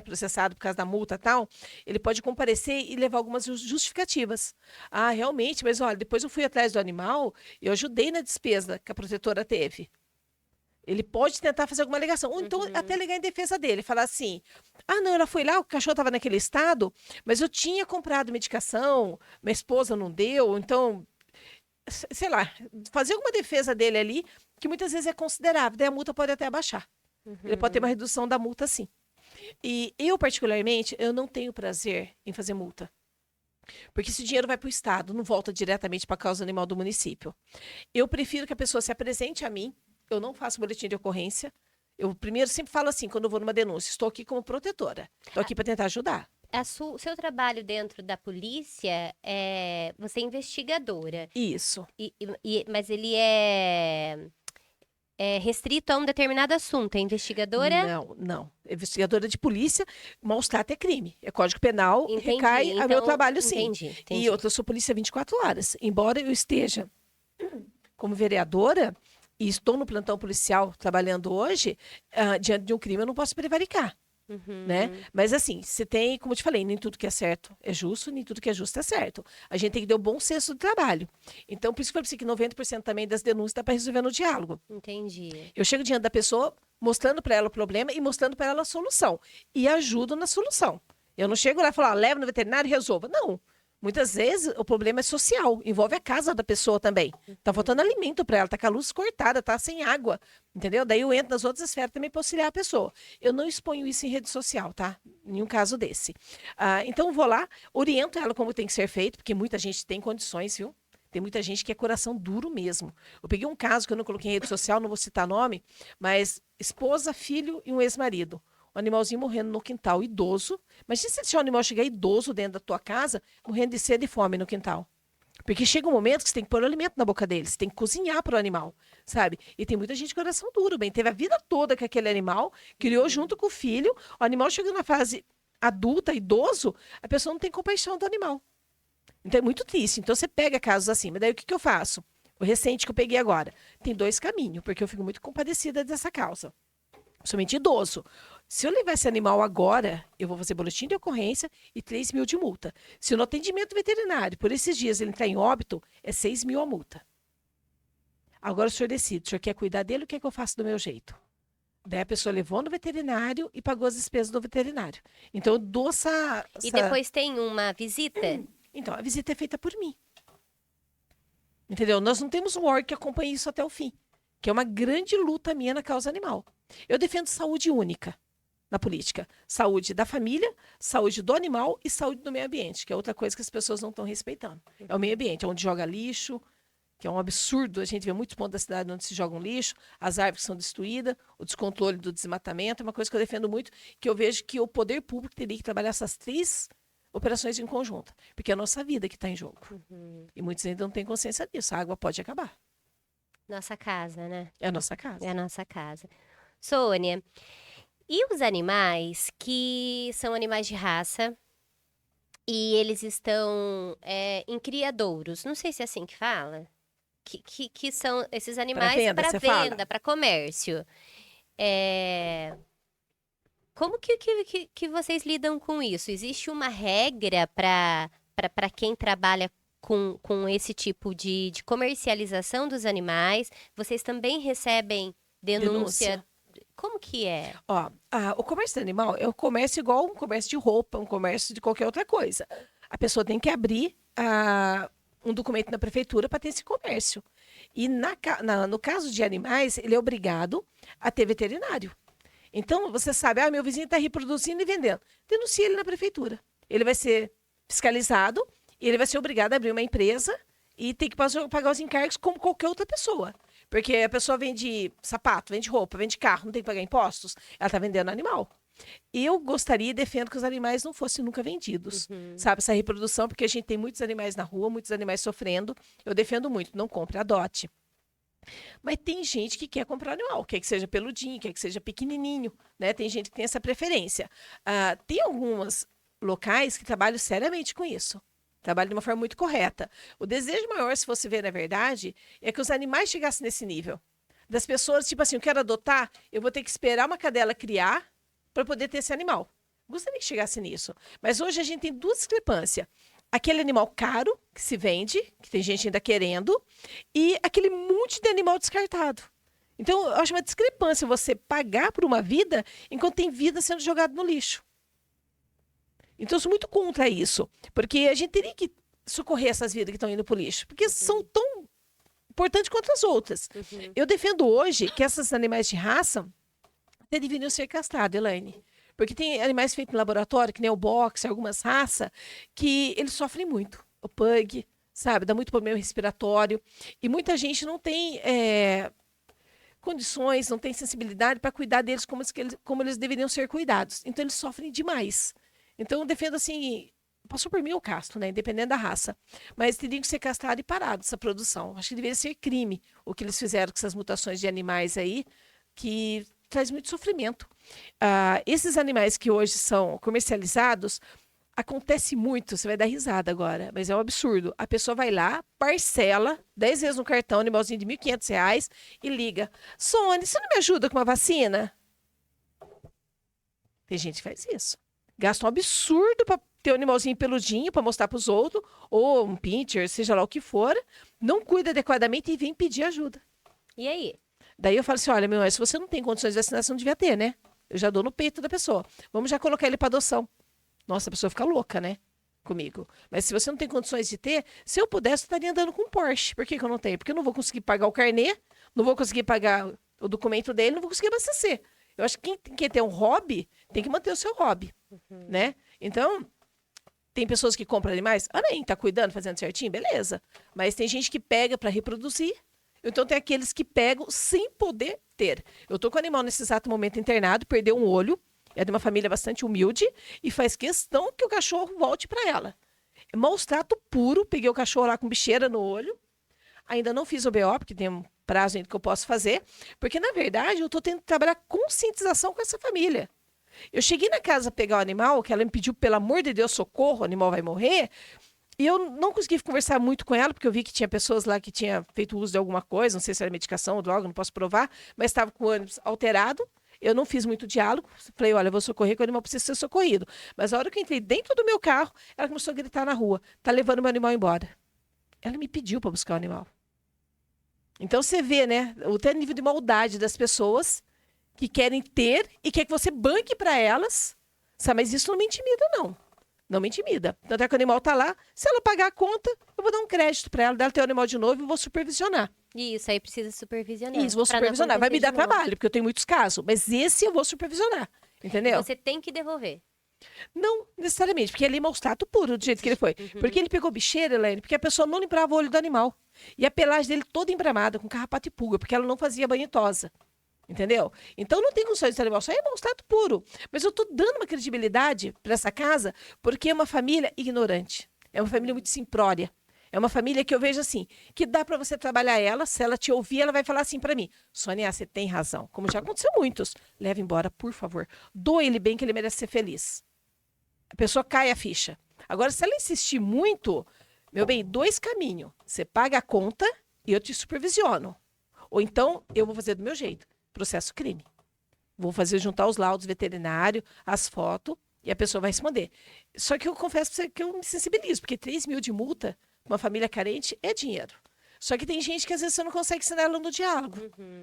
processado por causa da multa e tal, ele pode comparecer e levar algumas justificativas. Realmente, mas olha, depois eu fui atrás do animal e eu ajudei na despesa que a protetora teve. Ele pode tentar fazer alguma alegação, ou então até alegar em defesa dele, falar assim, não, ela foi lá, o cachorro estava naquele estado, mas eu tinha comprado medicação, minha esposa não deu, então, sei lá, fazer alguma defesa dele ali, que muitas vezes é considerável, daí a multa pode até abaixar. Ele pode ter uma redução da multa, sim. E eu, particularmente, eu não tenho prazer em fazer multa. Porque esse dinheiro vai para o Estado, não volta diretamente para a causa animal do município. Eu prefiro que a pessoa se apresente a mim, eu não faço boletim de ocorrência. Eu primeiro sempre falo assim, quando eu vou numa denúncia, estou aqui como protetora, estou aqui para tentar ajudar. O seu trabalho dentro da polícia, você é investigadora. Isso. Mas ele é restrito a um determinado assunto, é investigadora? Não. Investigadora de polícia, maus-trato é crime. É Código Penal, recai ao meu trabalho, sim. Entendi. E eu sou polícia 24 horas. Embora eu esteja como vereadora e estou no plantão policial trabalhando hoje, diante de um crime eu não posso prevaricar. Né? Mas assim, você tem, como eu te falei, nem tudo que é certo é justo, nem tudo que é justo é certo. A gente tem que ter um bom senso do trabalho. Então, por isso que eu falei que 90% também das denúncias dá para resolver no diálogo. Entendi. Eu chego diante da pessoa, mostrando para ela o problema e mostrando para ela a solução. E ajudo na solução. Eu não chego lá e falo, leva no veterinário e resolva. Não. Muitas vezes o problema é social, envolve a casa da pessoa também. Tá faltando alimento para ela, tá com a luz cortada, tá sem água, entendeu? Daí eu entro nas outras esferas também para auxiliar a pessoa. Eu não exponho isso em rede social, tá? Nenhum caso desse. Então eu vou lá, oriento ela como tem que ser feito, porque muita gente tem condições, viu? Tem muita gente que é coração duro mesmo. Eu peguei um caso que eu não coloquei em rede social, não vou citar nome, mas esposa, filho e um ex-marido. Um animalzinho morrendo no quintal, idoso. Imagina se deixar um animal chegar idoso dentro da tua casa, morrendo de sede e fome no quintal. Porque chega um momento que você tem que pôr o alimento na boca dele, você tem que cozinhar para o animal, sabe? E tem muita gente de coração duro, bem, teve a vida toda com aquele animal, criou junto com o filho, o animal chegou na fase adulta, idoso, a pessoa não tem compaixão do animal. Então é muito triste. Então você pega casos assim, mas daí o que eu faço? O recente que eu peguei agora. Tem 2 caminhos, porque eu fico muito compadecida dessa causa. Somente idoso. Se eu levar esse animal agora, eu vou fazer boletim de ocorrência e 3 mil de multa. Se no atendimento veterinário, por esses dias, ele entrar em óbito, é 6 mil a multa. Agora o senhor decide, o senhor quer cuidar dele ou quer que eu faça do meu jeito? Daí a pessoa levou no veterinário e pagou as despesas do veterinário. Então eu dou essa... E depois tem uma visita? Então, a visita é feita por mim. Entendeu? Nós não temos um órgão que acompanhe isso até o fim, que é uma grande luta minha na causa animal. Eu defendo saúde única na política. Saúde da família, saúde do animal e saúde do meio ambiente, que é outra coisa que as pessoas não estão respeitando. É o meio ambiente, é onde joga lixo, que é um absurdo. A gente vê muitos pontos da cidade onde se joga um lixo, as árvores são destruídas, o descontrole do desmatamento. É uma coisa que eu defendo muito, que eu vejo que o poder público teria que trabalhar essas 3 operações em conjunto, porque é a nossa vida que está em jogo. E muitos ainda não têm consciência disso. A água pode acabar. Nossa casa, né? É a nossa casa. É a nossa casa. Sônia, e os animais que são animais de raça e eles estão em criadouros? Não sei se é assim que fala. Que são esses animais para venda, para comércio. Como que vocês lidam com isso? Existe uma regra para quem trabalha com esse tipo de comercialização dos animais? Vocês também recebem denúncia? Como que é? O comércio animal é um comércio igual um comércio de roupa, um comércio de qualquer outra coisa. A pessoa tem que abrir um documento na prefeitura para ter esse comércio. E no caso de animais, ele é obrigado a ter veterinário. Então, você sabe, meu vizinho está reproduzindo e vendendo. Denuncia ele na prefeitura. Ele vai ser fiscalizado e ele vai ser obrigado a abrir uma empresa e tem que pagar os encargos como qualquer outra pessoa. Porque a pessoa vende sapato, vende roupa, vende carro, não tem que pagar impostos. Ela está vendendo animal. Eu gostaria e defendo que os animais não fossem nunca vendidos. Sabe, essa reprodução, porque a gente tem muitos animais na rua, muitos animais sofrendo. Eu defendo muito, não compre, adote. Mas tem gente que quer comprar animal, quer que seja peludinho, quer que seja pequenininho, né? Tem gente que tem essa preferência. Tem alguns locais que trabalham seriamente com isso. Trabalham de uma forma muito correta. O desejo maior, se você ver na verdade, é que os animais chegassem nesse nível. Das pessoas, tipo assim, eu quero adotar, eu vou ter que esperar uma cadela criar para poder ter esse animal. Gostaria que chegasse nisso. Mas hoje a gente tem 2 discrepâncias. Aquele animal caro, que se vende, que tem gente ainda querendo, e aquele monte de animal descartado. Então, eu acho uma discrepância você pagar por uma vida enquanto tem vida sendo jogada no lixo. Então, eu sou muito contra isso, porque a gente teria que socorrer essas vidas que estão indo para o lixo, porque são tão importantes quanto as outras. Eu defendo hoje que esses animais de raça até deveriam ser castrados, Elaine. Porque tem animais feitos no laboratório, que nem o boxe, algumas raças, que eles sofrem muito. O pug, sabe? Dá muito problema respiratório. E muita gente não tem condições, não tem sensibilidade para cuidar deles como eles deveriam ser cuidados. Então, eles sofrem demais. Então, eu defendo assim, passou por mim o castro, né? Independente da raça. Mas teriam que ser castrados e parados essa produção. Acho que deveria ser crime o que eles fizeram com essas mutações de animais aí, que traz muito sofrimento. Esses animais que hoje são comercializados, acontece muito, você vai dar risada agora, mas é um absurdo. A pessoa vai lá, parcela 10 vezes no cartão, um animalzinho de R$ 1.500 e liga. Sônia, você não me ajuda com uma vacina? Tem gente que faz isso. Gasta um absurdo para ter um animalzinho peludinho para mostrar para os outros, ou um pincher, seja lá o que for, não cuida adequadamente e vem pedir ajuda. E aí? Daí eu falo assim, olha, se você não tem condições de vacinação, não devia ter, né? Eu já dou no peito da pessoa. Vamos já colocar ele para adoção. Nossa, a pessoa fica louca, né? comigo. Mas se você não tem condições de ter, se eu pudesse, eu estaria andando com um Porsche. Por que que eu não tenho? Porque eu não vou conseguir pagar o carnê, não vou conseguir pagar o documento dele, não vou conseguir abastecer. Eu acho que quem quer ter um hobby, tem que manter o seu hobby, né? Então, tem pessoas que compram animais, nem tá cuidando, fazendo certinho, beleza. Mas tem gente que pega para reproduzir. Então, tem aqueles que pegam sem poder ter. Eu tô com o animal nesse exato momento internado, perdeu um olho, é de uma família bastante humilde e faz questão que o cachorro volte para ela. É maus trato puro, peguei o cachorro lá com bicheira no olho. Ainda não fiz o BO, porque tem um prazo ainda que eu posso fazer. Porque, na verdade, eu estou tendo que trabalhar conscientização com essa família. Eu cheguei na casa pegar o animal, que ela me pediu, pelo amor de Deus, socorro, o animal vai morrer. E eu não consegui conversar muito com ela, porque eu vi que tinha pessoas lá que tinham feito uso de alguma coisa, não sei se era medicação ou droga, não posso provar, mas estava com o ânimo alterado. Eu não fiz muito diálogo. Falei, olha, eu vou socorrer, que o animal precisa ser socorrido. Mas a hora que eu entrei dentro do meu carro, ela começou a gritar na rua. Tá levando meu animal embora. Ela me pediu para buscar o animal. Então você vê, né, o nível de maldade das pessoas que querem ter e quer que você banque para elas. Sabe? Mas isso não me intimida, não. Não me intimida. Tanto é que o animal tá lá. Se ela pagar a conta, eu vou dar um crédito para ela, dar ter o animal de novo e vou supervisionar. Isso aí precisa supervisionar. Isso, vou supervisionar. Vai me dar trabalho, porque eu tenho muitos casos. Mas esse eu vou supervisionar. Entendeu? Você tem que devolver. Não necessariamente, porque ele é maus trato puro, do jeito que ele foi. Porque ele pegou bicheira, Elaine, porque a pessoa não limpava o olho do animal. E a pelagem dele toda embramada, com carrapato e pulga, porque ela não fazia banho e tosa. Entendeu? Então não tem condições desse animal, isso aí é maus trato puro. Mas eu tô dando uma credibilidade para essa casa, porque é uma família ignorante. É uma família muito simplória. É uma família que eu vejo assim, que dá para você trabalhar ela, se ela te ouvir, ela vai falar assim para mim, Sônia, você tem razão, como já aconteceu muitos, leva embora, por favor, doe ele bem que ele merece ser feliz. A pessoa cai a ficha. Agora, se ela insistir muito, meu bem, 2 caminhos, você paga a conta e eu te supervisiono. Ou então, eu vou fazer do meu jeito, processo crime. Vou fazer juntar os laudos veterinários, as fotos, e a pessoa vai responder. Só que eu confesso para você que eu me sensibilizo, porque 3 mil de multa, uma família carente, é dinheiro. Só que tem gente que às vezes você não consegue ensinar ela no diálogo,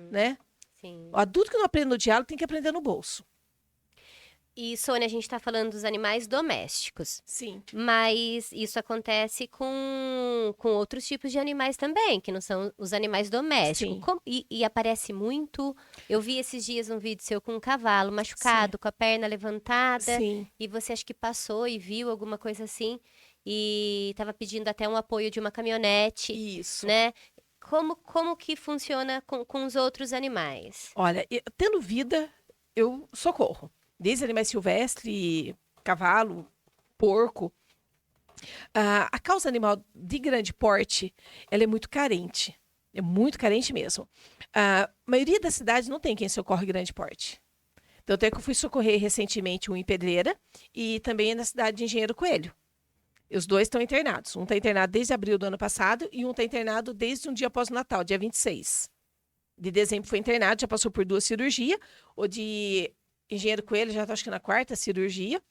né? Sim. O adulto que não aprende no diálogo tem que aprender no bolso. E, Sônia, a gente está falando dos animais domésticos. Sim. Mas isso acontece com outros tipos de animais também, que não são os animais domésticos. Sim. E aparece muito. Eu vi esses dias um vídeo seu com um cavalo machucado, com a perna levantada. Sim. E você acho que passou e viu alguma coisa assim. E estava pedindo até um apoio de uma caminhonete, Isso. né? Como que funciona com os outros animais? Olha, tendo vida, eu socorro. Desde animais silvestres, cavalo, porco. A causa animal de grande porte, ela é muito carente. É muito carente mesmo. A maioria das cidades não tem quem socorre grande porte. Tanto é que eu fui socorrer recentemente um em Pedreira e também na cidade de Engenheiro Coelho. Os 2 estão internados. Um está internado desde abril do ano passado e um está internado desde um dia após o Natal, dia 26 de dezembro foi internado, já passou por 2 cirurgias. O de Engenheiro Coelho já está, acho que na 4ª cirurgia.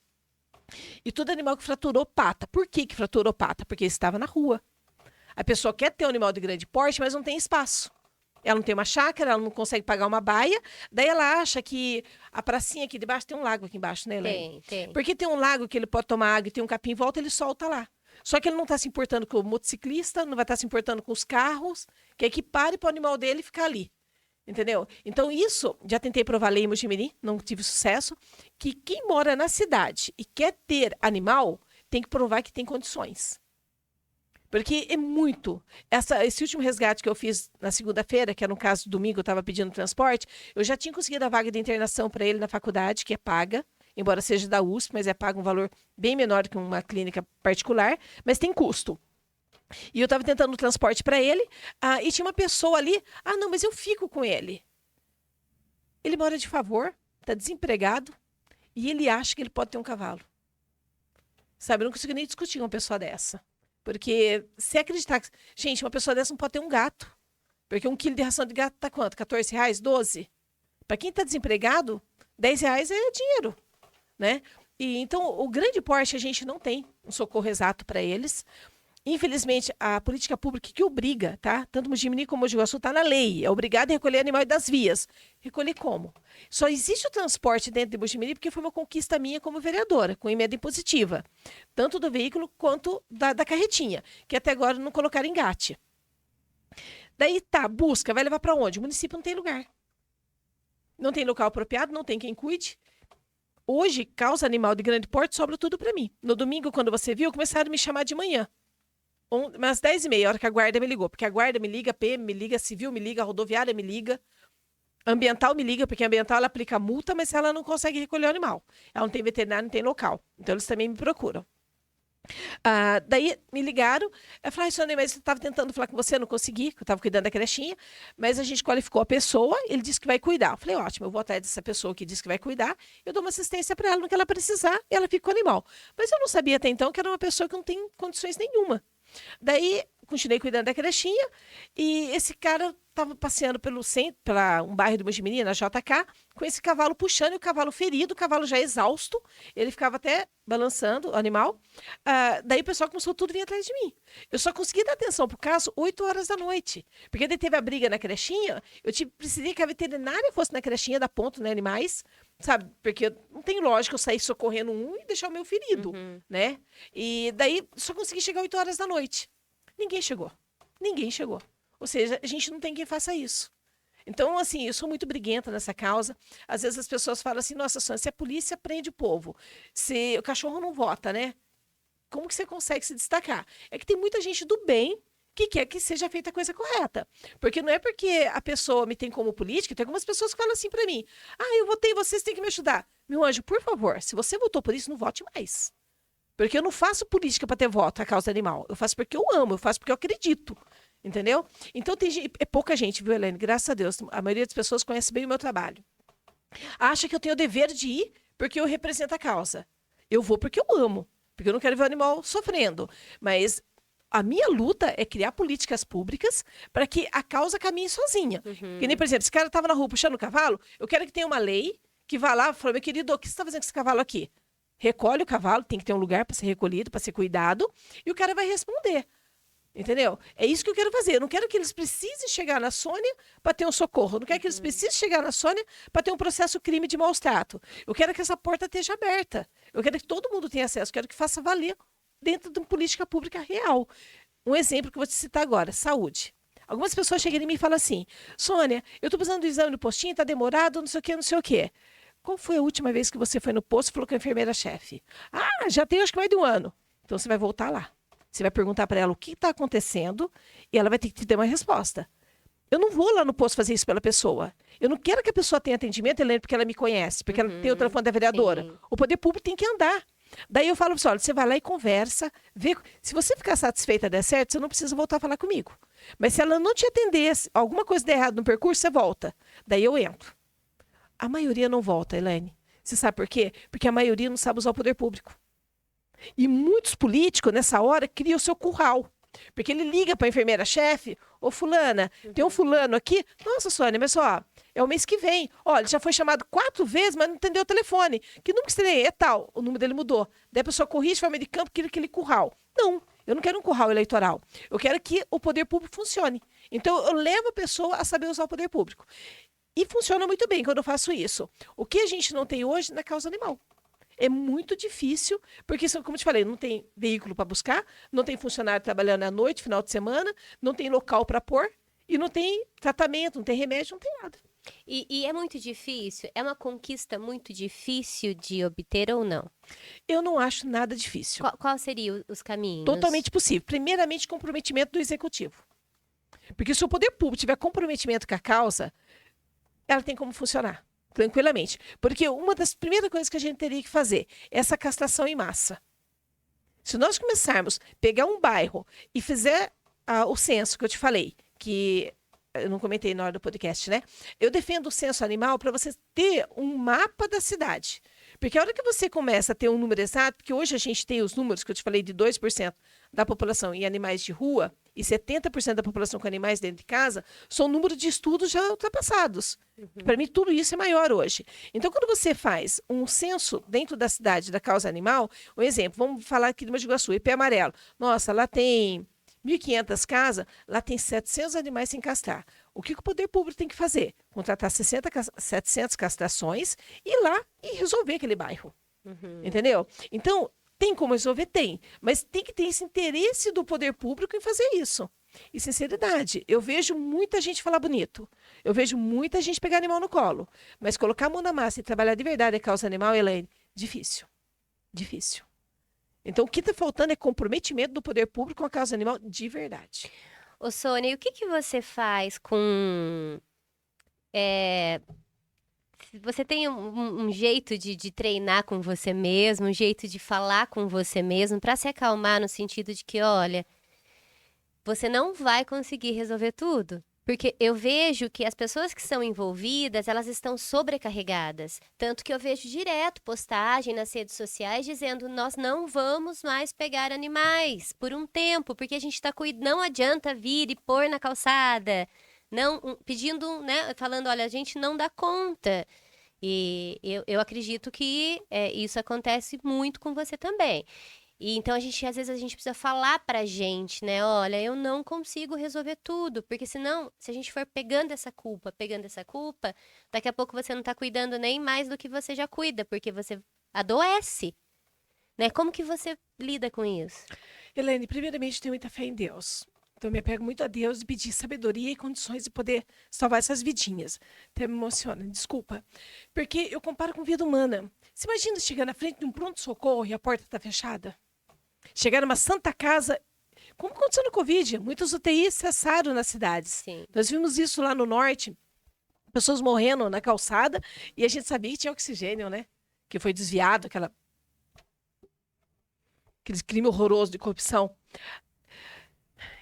E todo animal que fraturou pata. Por que fraturou pata? Porque estava na rua. A pessoa quer ter um animal de grande porte, mas não tem espaço. Ela não tem uma chácara, ela não consegue pagar uma baia. Daí ela acha que a pracinha aqui debaixo tem um lago aqui embaixo, né, Elaine? Tem. Porque tem um lago que ele pode tomar água e tem um capim em volta, ele solta lá. Só que ele não está se importando com o motociclista, não vai estar se importando com os carros, que é que pare para o animal dele ficar ali. Entendeu? Então, isso, já tentei provar lei em Mojimirim, não tive sucesso, que quem mora na cidade e quer ter animal, tem que provar que tem condições. Porque é muito. Esse último resgate que eu fiz na segunda-feira, que era um caso de domingo, eu estava pedindo transporte, eu já tinha conseguido a vaga de internação para ele na faculdade, que é paga, embora seja da USP, mas é paga um valor bem menor que uma clínica particular, mas tem custo. E eu estava tentando o transporte para ele, e tinha uma pessoa ali, não, mas eu fico com ele. Ele mora de favor, está desempregado, e ele acha que ele pode ter um cavalo. Sabe, eu não consigo nem discutir com uma pessoa dessa. Porque se acreditar que... Gente, uma pessoa dessa não pode ter um gato. Porque 1 quilo de ração de gato tá quanto? R$14? 12? Para quem está desempregado, R$10 é dinheiro, né? E então, o grande porte a gente não tem um socorro exato para eles. Infelizmente, a política pública que obriga, tá? Tanto Mogi Mirim como Mogi Guaçu está na lei. É obrigado a recolher animais das vias. Recolher como? Só existe o transporte dentro de Mogi Mirim porque foi uma conquista minha como vereadora, com emenda impositiva. Tanto do veículo quanto da carretinha, que até agora não colocaram engate. Daí tá, busca, vai levar para onde? O município não tem lugar. Não tem local apropriado, não tem quem cuide. Hoje, causa animal de grande porte sobra tudo para mim. No domingo, quando você viu, começaram a me chamar de manhã. Umas 10h30, a hora que a guarda me ligou. Porque a guarda me liga, a PM me liga, a civil me liga, a rodoviária me liga, a ambiental me liga, porque a ambiental ela aplica multa, mas ela não consegue recolher o animal. Ela não tem veterinário, não tem local. Então eles também me procuram. Daí me ligaram, eu falei, Sônia, mas eu estava tentando falar com você, eu não consegui, que eu estava cuidando da crechinha, mas a gente qualificou a pessoa, ele disse que vai cuidar. Eu falei, ótimo, eu vou atrás dessa pessoa que disse que vai cuidar, eu dou uma assistência para ela no que ela precisar e ela fica com o animal. Mas eu não sabia até então que era uma pessoa que não tem condições nenhuma. Daí, continuei cuidando da crechinha e esse cara estava passeando pelo centro, um bairro de Mogi Mirim, na JK, com esse cavalo puxando, e o cavalo ferido, o cavalo já exausto, ele ficava até balançando o animal. Daí o pessoal começou tudo a vir atrás de mim. Eu só consegui dar atenção pro caso 8 horas da noite, porque daí teve a briga na crechinha, precisei que a veterinária fosse na crechinha, dar ponto nos animais, sabe? Porque não tem lógica eu sair socorrendo um e deixar o meu ferido, né? E daí só consegui chegar 8 horas da noite. Ninguém chegou. Ninguém chegou. Ou seja, a gente não tem quem faça isso. Então, assim, eu sou muito briguenta nessa causa. Às vezes as pessoas falam assim, nossa, Sônia, se a polícia prende o povo, se o cachorro não vota, né? Como que você consegue se destacar? É que tem muita gente do bem que quer que seja feita a coisa correta. Porque não é porque a pessoa me tem como política, tem algumas pessoas que falam assim para mim, eu votei, vocês têm que me ajudar. Meu anjo, por favor, se você votou por isso, não vote mais. Porque eu não faço política para ter voto a causa animal. Eu faço porque eu amo, eu faço porque eu acredito. Entendeu? Então, é pouca gente, viu, Helene? Graças a Deus. A maioria das pessoas conhece bem o meu trabalho. Acha que eu tenho o dever de ir porque eu represento a causa. Eu vou porque eu amo. Porque eu não quero ver o animal sofrendo. Mas a minha luta é criar políticas públicas para que a causa caminhe sozinha. Que nem, por exemplo, esse cara estava na rua puxando o cavalo, eu quero que tenha uma lei que vá lá e fale, meu querido, o que você está fazendo com esse cavalo aqui? Recolhe o cavalo, tem que ter um lugar para ser recolhido, para ser cuidado, e o cara vai responder. Entendeu? É isso que eu quero fazer. Eu não quero que eles precisem chegar na Sônia para ter um socorro. Eu não quero que eles precisem chegar na Sônia para ter um processo crime de maus trato. Eu quero que essa porta esteja aberta. Eu quero que todo mundo tenha acesso. Eu quero que faça valer dentro de uma política pública real. Um exemplo que eu vou te citar agora, saúde. Algumas pessoas chegam em mim e falam assim, Sônia, eu estou precisando do exame no postinho, está demorado, não sei o quê, não sei o quê. Qual foi a última vez que você foi no posto e falou com a enfermeira-chefe? Já tem acho que mais de um ano. Então você vai voltar lá. Você vai perguntar para ela o que está acontecendo e ela vai ter que te dar uma resposta. Eu não vou lá no posto fazer isso pela pessoa. Eu não quero que a pessoa tenha atendimento, Helene, porque ela me conhece, porque ela tem o telefone da vereadora. Sim. O poder público tem que andar. Daí eu falo para você, olha, você vai lá e conversa, vê. Se você ficar satisfeita, der certo, você não precisa voltar a falar comigo. Mas se ela não te atender, alguma coisa der errado no percurso, você volta. Daí eu entro. A maioria não volta, Helene. Você sabe por quê? Porque a maioria não sabe usar o poder público. E muitos políticos, nessa hora, criam o seu curral. Porque ele liga para a enfermeira-chefe, ô fulana, tem um fulano aqui. Nossa, Sônia, mas ó, é o mês que vem. Olha, ele já foi chamado 4 vezes, mas não atendeu o telefone. Que número que você tem? É tal. O número dele mudou. Daí a pessoa corrige, vai meio de campo, queria aquele curral. Não, eu não quero um curral eleitoral. Eu quero que o poder público funcione. Então, eu levo a pessoa a saber usar o poder público. E funciona muito bem quando eu faço isso. O que a gente não tem hoje na causa animal. É muito difícil, porque, como eu te falei, não tem veículo para buscar, não tem funcionário trabalhando à noite, final de semana, não tem local para pôr, e não tem tratamento, não tem remédio, não tem nada. E é muito difícil? É uma conquista muito difícil de obter ou não? Eu não acho nada difícil. Qual seriam os caminhos? Totalmente possível. Primeiramente, comprometimento do executivo. Porque se o poder público tiver comprometimento com a causa, ela tem como funcionar. Tranquilamente. Porque uma das primeiras coisas que a gente teria que fazer é essa castração em massa. Se nós começarmos a pegar um bairro e fizer o censo que eu te falei, que eu não comentei na hora do podcast, né? Eu defendo o censo animal para você ter um mapa da cidade. Porque a hora que você começa a ter um número exato, porque hoje a gente tem os números que eu te falei de 2% da população em animais de rua e 70% da população com animais dentro de casa, são números de estudos já ultrapassados. Para mim, tudo isso é maior hoje. Então, quando você faz um censo dentro da cidade da causa animal, um exemplo, vamos falar aqui de Mogi Guaçu, IP Amarelo. Nossa, lá tem 1.500 casas, lá tem 700 animais sem castrar. O que o poder público tem que fazer? Contratar 700 castrações e ir lá e resolver aquele bairro. Entendeu? Então, tem como resolver? Tem. Mas tem que ter esse interesse do poder público em fazer isso. E sinceridade, eu vejo muita gente falar bonito. Eu vejo muita gente pegar animal no colo. Mas colocar a mão na massa e trabalhar de verdade a causa animal, Elaine, difícil. Difícil. Então, o que está faltando é comprometimento do poder público com a causa animal de verdade. Ô, Sônia, e o que que você faz com... Você tem um jeito de treinar com você mesmo, um jeito de falar com você mesmo para se acalmar no sentido de que, olha, você não vai conseguir resolver tudo. Porque eu vejo que as pessoas que são envolvidas, elas estão sobrecarregadas. Tanto que eu vejo direto postagem nas redes sociais dizendo nós não vamos mais pegar animais por um tempo, porque a gente está cuidando, não adianta vir e pôr na calçada, não pedindo, né, falando, olha, a gente não dá conta. E eu acredito que isso acontece muito com você também. E então às vezes a gente precisa falar pra gente, né? Olha, eu não consigo resolver tudo, porque senão, se a gente for pegando essa culpa, daqui a pouco você não tá cuidando nem mais do que você já cuida, porque você adoece, né? Como que você lida com isso? Elaine, primeiramente, tenho muita fé em Deus. Então, eu me apego muito a Deus e pedir sabedoria e condições de poder salvar essas vidinhas. Até me emociona, desculpa. Porque eu comparo com vida humana. Você imagina chegar na frente de um pronto-socorro e a porta está fechada? Chegar numa santa casa, como aconteceu no Covid, muitas UTIs cessaram nas cidades. Sim. Nós vimos isso lá no norte, pessoas morrendo na calçada, e a gente sabia que tinha oxigênio, né? Que foi desviado, aquele crime horroroso de corrupção.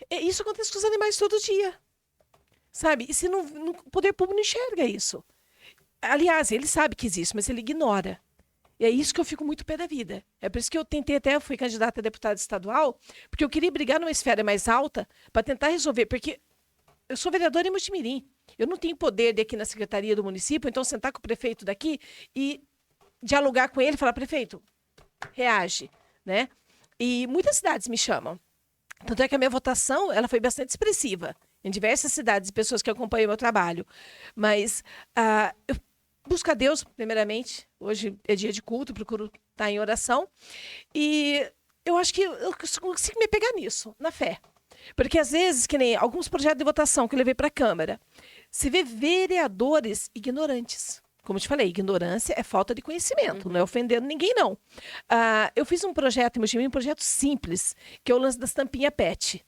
Isso acontece com os animais todo dia, sabe? E se o poder público não enxerga isso. Aliás, ele sabe que existe, mas ele ignora. E é isso que eu fico muito pé da vida. É por isso que eu tentei até, fui candidata a deputada estadual, porque eu queria brigar numa esfera mais alta para tentar resolver, porque eu sou vereadora em Mojimirim. Eu não tenho poder de aqui na secretaria do município, então sentar com o prefeito daqui e dialogar com ele e falar, prefeito, reage, né? E muitas cidades me chamam. Tanto é que a minha votação ela foi bastante expressiva em diversas cidades, pessoas que acompanham o meu trabalho. Mas eu busco a Deus, primeiramente. Hoje é dia de culto, procuro estar em oração. E eu acho que eu consigo me pegar nisso, na fé. Porque às vezes, que nem alguns projetos de votação que eu levei para a Câmara, você vê vereadores ignorantes. Como eu te falei, ignorância é falta de conhecimento, não é ofendendo ninguém, não. Eu fiz um projeto em Mojimirim, um projeto simples, que é o lance das tampinhas PET,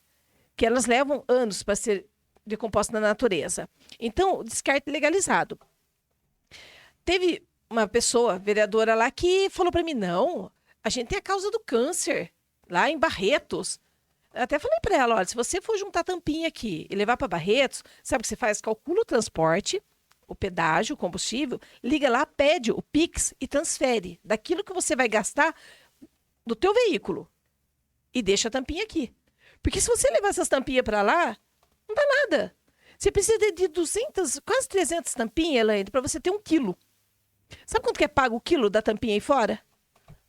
que elas levam anos para ser decompostas na natureza. Então, descarte legalizado. Teve uma pessoa, vereadora lá, que falou para mim, não, a gente tem a causa do câncer, lá em Barretos. Eu até falei para ela, olha, se você for juntar tampinha aqui e levar para Barretos, sabe o que você faz? Calcula o transporte, o pedágio, o combustível, liga lá, pede o Pix e transfere daquilo que você vai gastar do teu veículo e deixa a tampinha aqui. Porque se você levar essas tampinhas para lá, não dá nada. Você precisa de 200, quase 300 tampinhas, Elaine, para você ter 1 quilo. Sabe quanto que é pago o quilo da tampinha aí fora?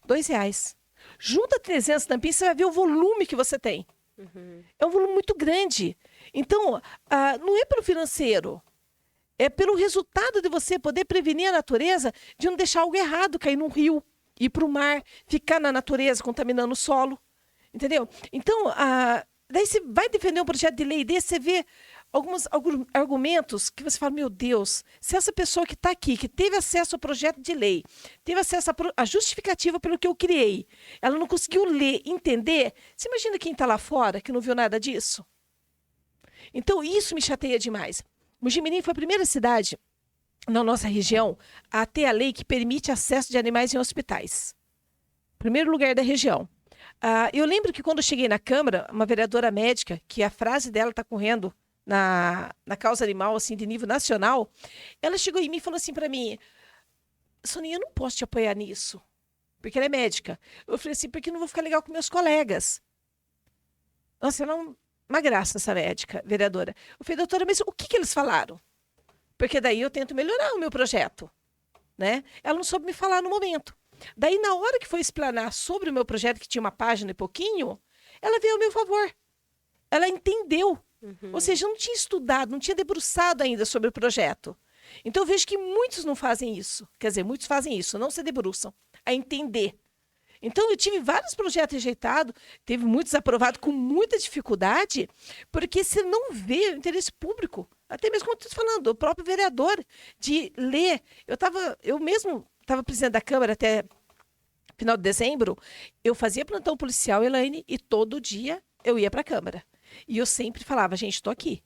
R$2. Junta 300 tampinhas, você vai ver o volume que você tem. É um volume muito grande. Então, não é pelo financeiro. É pelo resultado de você poder prevenir a natureza de não deixar algo errado cair num rio, ir para o mar, ficar na natureza contaminando o solo. Entendeu? Então, daí você vai defender um projeto de lei desse, você vê alguns argumentos que você fala, meu Deus, se essa pessoa que está aqui, que teve acesso ao projeto de lei, teve acesso à justificativa pelo que eu criei, ela não conseguiu ler, entender, você imagina quem está lá fora que não viu nada disso? Então, isso me chateia demais. Mojimirim foi a primeira cidade na nossa região a ter a lei que permite acesso de animais em hospitais. Primeiro lugar da região. Eu lembro que quando eu cheguei na Câmara, uma vereadora médica, que a frase dela está correndo na causa animal, assim, de nível nacional, ela chegou em mim e falou assim para mim, Soninha, eu não posso te apoiar nisso, porque ela é médica. Eu falei assim, porque eu não vou ficar legal com meus colegas. Nossa, ela é uma graça, essa médica, vereadora. Eu falei, doutora, mas o que eles falaram? Porque daí eu tento melhorar o meu projeto, né? Ela não soube me falar no momento. Daí, na hora que foi explanar sobre o meu projeto, que tinha uma página e pouquinho, ela veio ao meu favor. Ela entendeu. Ou seja, eu não tinha estudado, não tinha debruçado ainda sobre o projeto. Então, eu vejo que muitos não fazem isso. Quer dizer, muitos fazem isso, não se debruçam a entender. Então, eu tive vários projetos rejeitados, teve muitos aprovados com muita dificuldade, porque você não vê o interesse público. Até mesmo como eu estou falando, o próprio vereador, de ler. Eu mesmo estava presidente da Câmara até final de dezembro, eu fazia plantão policial, Elaine, e todo dia eu ia para a Câmara. E eu sempre falava, gente, estou aqui.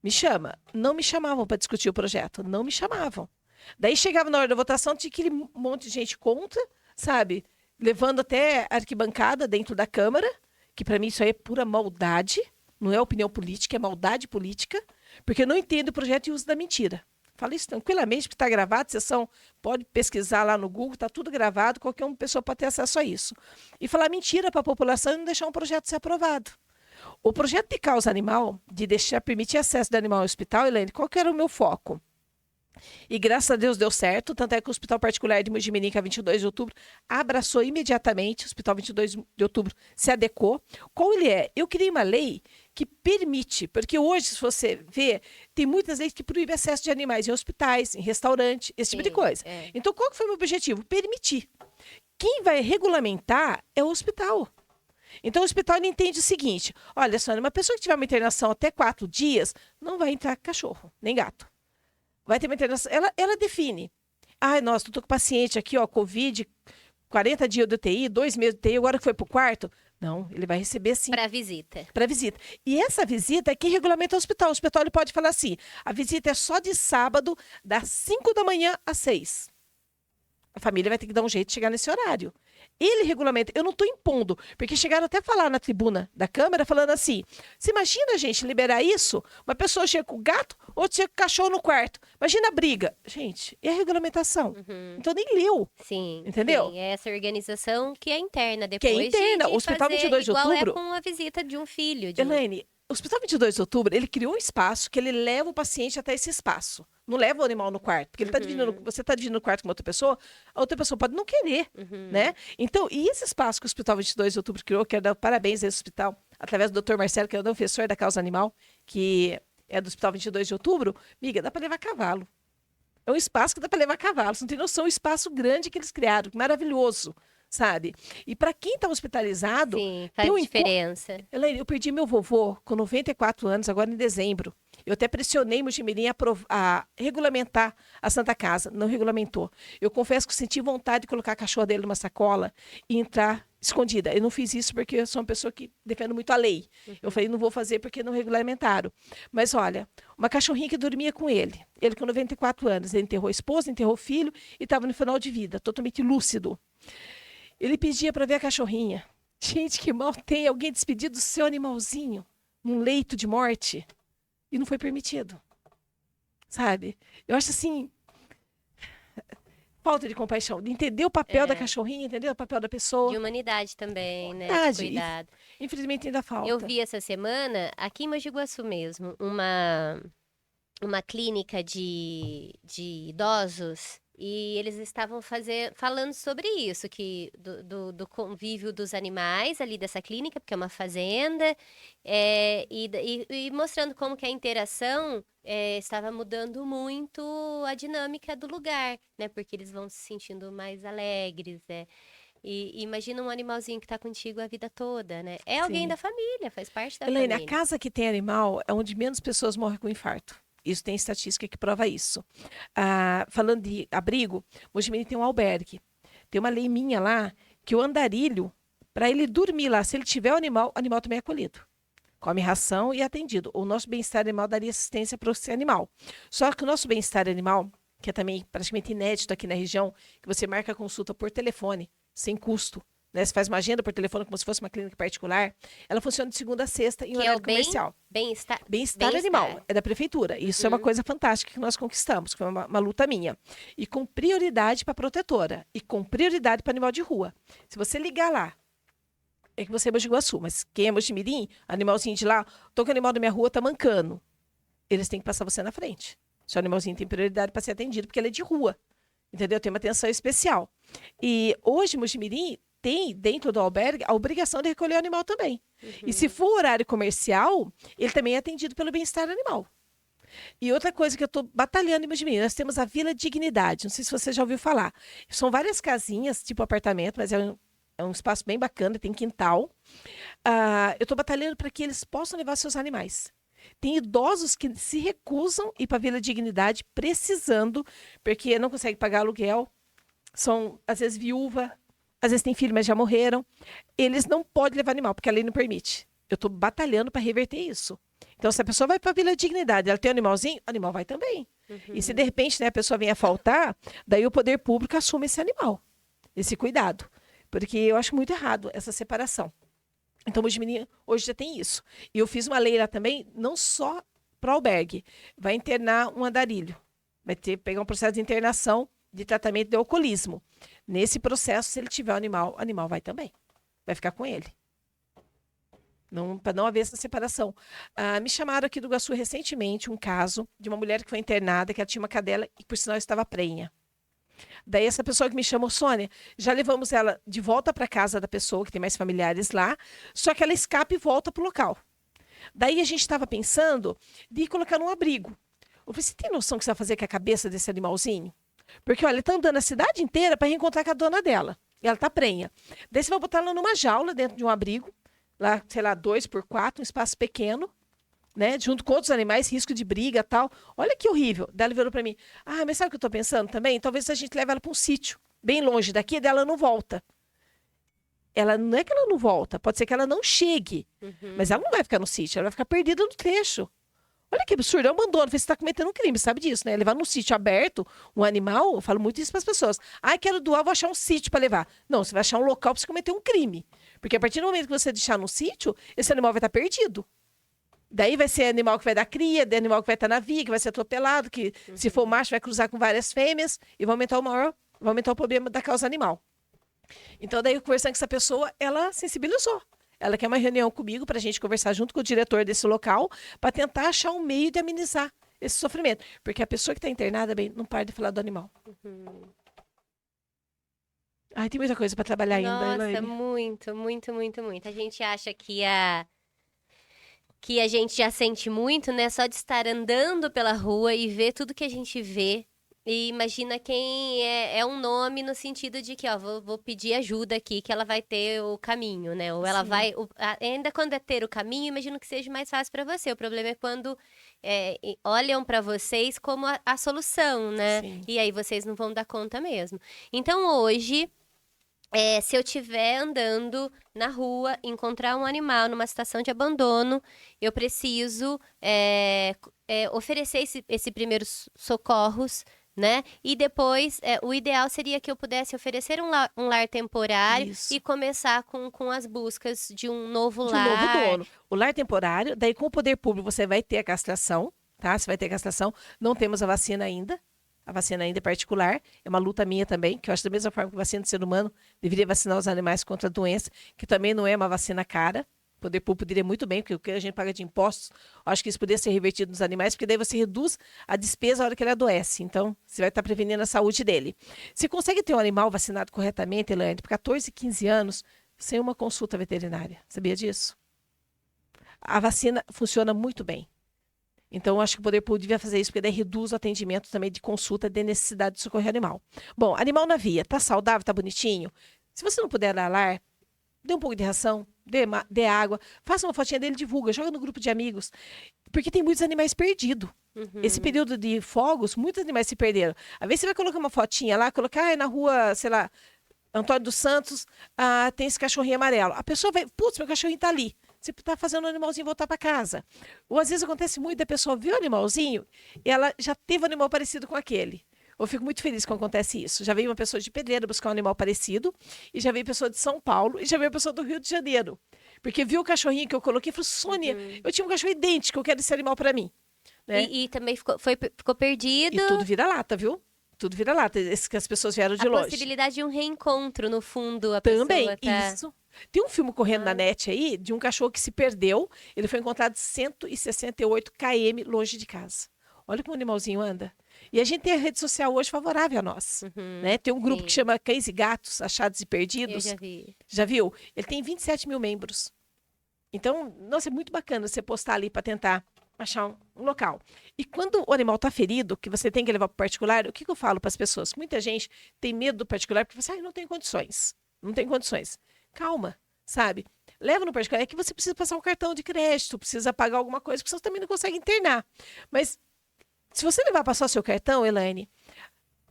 Me chama. Não me chamavam para discutir o projeto, não me chamavam. Daí chegava na hora da votação, tinha aquele monte de gente contra, sabe? Levando até a arquibancada dentro da Câmara, que para mim isso aí é pura maldade, não é opinião política, é maldade política, porque eu não entendo o projeto e uso da mentira. Falo isso tranquilamente, porque está gravado, sessão pode pesquisar lá no Google, está tudo gravado, qualquer uma pessoa pode ter acesso a isso. E falar mentira para a população e não deixar um projeto ser aprovado. O projeto de causa animal, de permitir acesso do animal ao hospital, Elaine, qual que era o meu foco? E graças a Deus deu certo, tanto é que o Hospital Particular de Mojimirim, que é 22 de outubro, abraçou imediatamente, o Hospital 22 de outubro se adequou. Qual ele é? Eu criei uma lei que permite, porque hoje, se você vê, tem muitas leis que proíbem acesso de animais em hospitais, em restaurantes, esse tipo de coisa. Então, qual que foi o meu objetivo? Permitir. Quem vai regulamentar é o hospital. Então, o hospital ele entende o seguinte, olha, Sônia, uma pessoa que tiver uma internação até 4 dias, não vai entrar cachorro, nem gato. Vai ter uma internação, ela define. Ai, nossa, tô com paciente aqui, ó, Covid, 40 dias de UTI, 2 meses de UTI, agora que foi pro quarto. Não, ele vai receber sim. Para visita. Para visita. E essa visita é que regulamenta o hospital. O hospital ele pode falar assim, a visita é só de sábado, das 5 da manhã às 6. A família vai ter que dar um jeito de chegar nesse horário. Ele regulamenta, eu não estou impondo, porque chegaram até a falar na tribuna da Câmara, falando assim, você imagina, gente, liberar isso? Uma pessoa chega com o gato, outra chega com o cachorro no quarto. Imagina a briga. Gente, e a regulamentação? Então nem leu. Sim. Entendeu? Sim, é essa organização que é interna depois. Que é interna. De O Hospital fazer 22 de igual outubro. É com a visita de um filho. Elaine, o Hospital 22 de outubro, ele criou um espaço que ele leva o paciente até esse espaço. Não leva o animal no quarto, porque ele você está dividindo o quarto com outra pessoa, a outra pessoa pode não querer, né? Então, e esse espaço que o Hospital 22 de outubro criou, quero dar parabéns a esse hospital, através do Dr. Marcelo, que é o professor da causa animal, que é do Hospital 22 de outubro, miga, dá para levar cavalo. É um espaço que dá para levar cavalo, você não tem noção, um espaço grande que eles criaram, maravilhoso, sabe? E para quem está hospitalizado... Sim, faz diferença. Elaine, eu perdi meu vovô com 94 anos, agora em dezembro. Eu até pressionei o Mojimirim a regulamentar a Santa Casa. Não regulamentou. Eu confesso que eu senti vontade de colocar a cachorra dele numa sacola e entrar escondida. Eu não fiz isso porque eu sou uma pessoa que defende muito a lei. Eu falei, não vou fazer porque não regulamentaram. Mas olha, uma cachorrinha que dormia com ele. Ele com 94 anos. Ele enterrou a esposa, enterrou o filho e estava no final de vida, totalmente lúcido. Ele pedia para ver a cachorrinha. Gente, que mal tem alguém despedido do seu animalzinho num leito de morte. E não foi permitido, sabe? Eu acho assim, falta de compaixão, de entender o papel da cachorrinha, entender o papel da pessoa. De humanidade também, né? Humanidade. De cuidado. Infelizmente ainda falta. Eu vi essa semana, aqui em Mogi Guaçu mesmo, uma clínica de idosos. E eles estavam falando sobre isso, que do convívio dos animais ali dessa clínica, porque é uma fazenda, e mostrando como que a interação estava mudando muito a dinâmica do lugar, né? Porque eles vão se sentindo mais alegres, E imagina um animalzinho que está contigo a vida toda, né? É alguém da família, faz parte da Elaine, família. a casa que tem animal é onde menos pessoas morrem com infarto. Isso tem estatística que prova isso. Falando de abrigo, Mojimirim tem um albergue. Tem uma lei minha lá que o andarilho, para ele dormir lá, se ele tiver o animal também é acolhido. Come ração e é atendido. O nosso bem-estar animal daria assistência para esse animal. Só que o nosso bem-estar animal, que é também praticamente inédito aqui na região, que você marca a consulta por telefone, sem custo, né? Você faz uma agenda por telefone como se fosse uma clínica particular. Ela funciona de segunda a sexta em Que é horário o comercial. bem-estar. Bem-estar animal, é da prefeitura. Isso é uma Uhum. coisa fantástica que nós conquistamos, que foi uma luta minha. E com prioridade para protetora. E com prioridade para animal de rua. Se você ligar lá, é que você é Mogi Guaçu, mas quem é Mojimirim, animalzinho de lá, tô com o animal da minha rua, tá mancando. Eles têm que passar você na frente. Seu animalzinho tem prioridade para ser atendido, porque ele é de rua. Entendeu? Tem uma atenção especial. E hoje, Mojimirim tem, dentro do albergue, a obrigação de recolher o animal também. E se for horário comercial, ele também é atendido pelo bem-estar animal. E outra coisa que eu estou batalhando em Mojimirim, nós temos a Vila Dignidade. Não sei se você já ouviu falar. São várias casinhas, tipo apartamento, mas é um espaço bem bacana, tem quintal. Eu estou batalhando para que eles possam levar seus animais. Tem idosos que se recusam a ir para a Vila Dignidade precisando, porque não conseguem pagar aluguel, são, às vezes, viúva, às vezes tem filho, mas já morreram. Eles não podem levar animal, porque a lei não permite. Eu estou batalhando para reverter isso. Então, se a pessoa vai para a Vila Dignidade, ela tem um animalzinho, o animal vai também. E se, de repente, né, a pessoa vem a faltar, daí o poder público assume esse animal, esse cuidado. Porque eu acho muito errado essa separação. Então, os meninos hoje já tem isso. E eu fiz uma lei lá também, não só para albergue. Vai internar um andarilho. Vai pegar um processo de internação de tratamento de alcoolismo. Nesse processo, se ele tiver o animal vai também. Vai ficar com ele. Para não haver essa separação. Me chamaram aqui do Iguaçu recentemente um caso de uma mulher que foi internada, que ela tinha uma cadela e, por sinal, estava prenha. Daí essa pessoa que me chamou, Sônia, já levamos ela de volta para casa da pessoa, que tem mais familiares lá, só que ela escapa e volta para o local. Daí a gente estava pensando de colocar num abrigo. Eu falei, você tem noção do que você vai fazer com a cabeça desse animalzinho? Porque, olha, ele está andando a cidade inteira para reencontrar com a dona dela. E ela está prenha. Daí você vai botar ela numa jaula dentro de um abrigo, lá, sei lá, 2x4, um espaço pequeno, né, junto com outros animais, risco de briga e tal. Olha que horrível. Daí ela virou para mim, mas sabe o que eu estou pensando também? Talvez a gente leve ela para um sítio, bem longe daqui, dela não volta. Ela não é que ela não volta, pode ser que ela não chegue, mas ela não vai ficar no sítio, ela vai ficar perdida no trecho. Olha que absurdo, é um abandono. Você está cometendo um crime, sabe disso, né? Levar num sítio aberto um animal, eu falo muito isso para as pessoas. Quero doar, vou achar um sítio para levar. Não, você vai achar um local para você cometer um crime. Porque a partir do momento que você deixar no sítio, esse animal vai estar perdido. Daí vai ser animal que vai dar cria, animal que vai estar na via, que vai ser atropelado, que se for macho vai cruzar com várias fêmeas e vai aumentar o problema da causa animal. Então, daí, conversando com essa pessoa, ela sensibilizou. Ela quer uma reunião comigo para a gente conversar junto com o diretor desse local para tentar achar um meio de amenizar esse sofrimento. Porque a pessoa que está internada, bem, não para de falar do animal. Tem muita coisa para trabalhar ainda, Nossa, Elaine. muito, muito, muito, muito. A gente acha que a gente já sente muito, né? Só de estar andando pela rua e ver tudo que a gente vê. E imagina quem é um nome no sentido de que, vou pedir ajuda aqui, que ela vai ter o caminho, né? Ou ela vai... ainda quando é ter o caminho, imagino que seja mais fácil para você. O problema é quando olham para vocês como a solução, né? Sim. E aí vocês não vão dar conta mesmo. Então, hoje... se eu estiver andando na rua, encontrar um animal numa situação de abandono, eu preciso oferecer esse primeiros socorros, né? E depois, o ideal seria que eu pudesse oferecer um lar temporário Isso. e começar com as buscas de um novo De um lar. novo dono. O lar temporário, daí com o poder público você vai ter a castração, tá? Você vai ter a castração. Não temos a vacina ainda. A vacina ainda é particular, é uma luta minha também, que eu acho da mesma forma que a vacina do ser humano deveria vacinar os animais contra a doença, que também não é uma vacina cara. O poder público poderia muito bem, porque o que a gente paga de impostos, eu acho que isso poderia ser revertido nos animais, porque daí você reduz a despesa na hora que ele adoece. Então, você vai estar prevenindo a saúde dele. Se consegue ter um animal vacinado corretamente, Elaine, por 14, 15 anos, sem uma consulta veterinária. Sabia disso? A vacina funciona muito bem. Então, eu acho que o poder público devia fazer isso, porque daí reduz o atendimento também de consulta de necessidade de socorrer animal. Bom, animal na via, tá saudável, tá bonitinho? Se você não puder dar lar, dê um pouco de ração, dê água, faça uma fotinha dele, divulga, joga no grupo de amigos, porque tem muitos animais perdidos. Esse período de fogos, muitos animais se perderam. Às vezes você vai colocar uma fotinha lá, colocar na rua, sei lá, Antônio dos Santos, tem esse cachorrinho amarelo. A pessoa vai, putz, meu cachorrinho tá ali. Você está fazendo o animalzinho voltar para casa. Ou às vezes acontece muito, a pessoa vê o animalzinho e ela já teve um animal parecido com aquele. Eu fico muito feliz quando acontece isso. Já veio uma pessoa de Pedreira buscar um animal parecido, e já veio pessoa de São Paulo, e já veio pessoa do Rio de Janeiro. Porque viu o cachorrinho que eu coloquei e falou, Sônia, eu tinha um cachorro idêntico, eu quero esse animal para mim. Né? E também ficou perdido. E tudo vira lata, viu? Tudo vira lata, esse que as pessoas vieram de A longe. possibilidade de um reencontro, no fundo, a Também, pessoa tá... isso. Tem um filme correndo na net aí, de um cachorro que se perdeu, ele foi encontrado 168 km longe de casa. Olha como o animalzinho anda. E a gente tem a rede social hoje favorável a nós. Né? Tem um grupo sim. que chama Cães e Gatos Achados e Eu Perdidos. já vi. Já viu? Ele tem 27 mil membros. Então, nossa, é muito bacana você postar ali para tentar achar um local. E quando o animal está ferido, que você tem que levar para o particular, o que eu falo para as pessoas? Muita gente tem medo do particular porque você não tem condições. Não tem condições. Calma, sabe? Leva no particular. É que você precisa passar um cartão de crédito, precisa pagar alguma coisa, porque você também não consegue internar. Mas se você levar para só seu cartão, Elaine,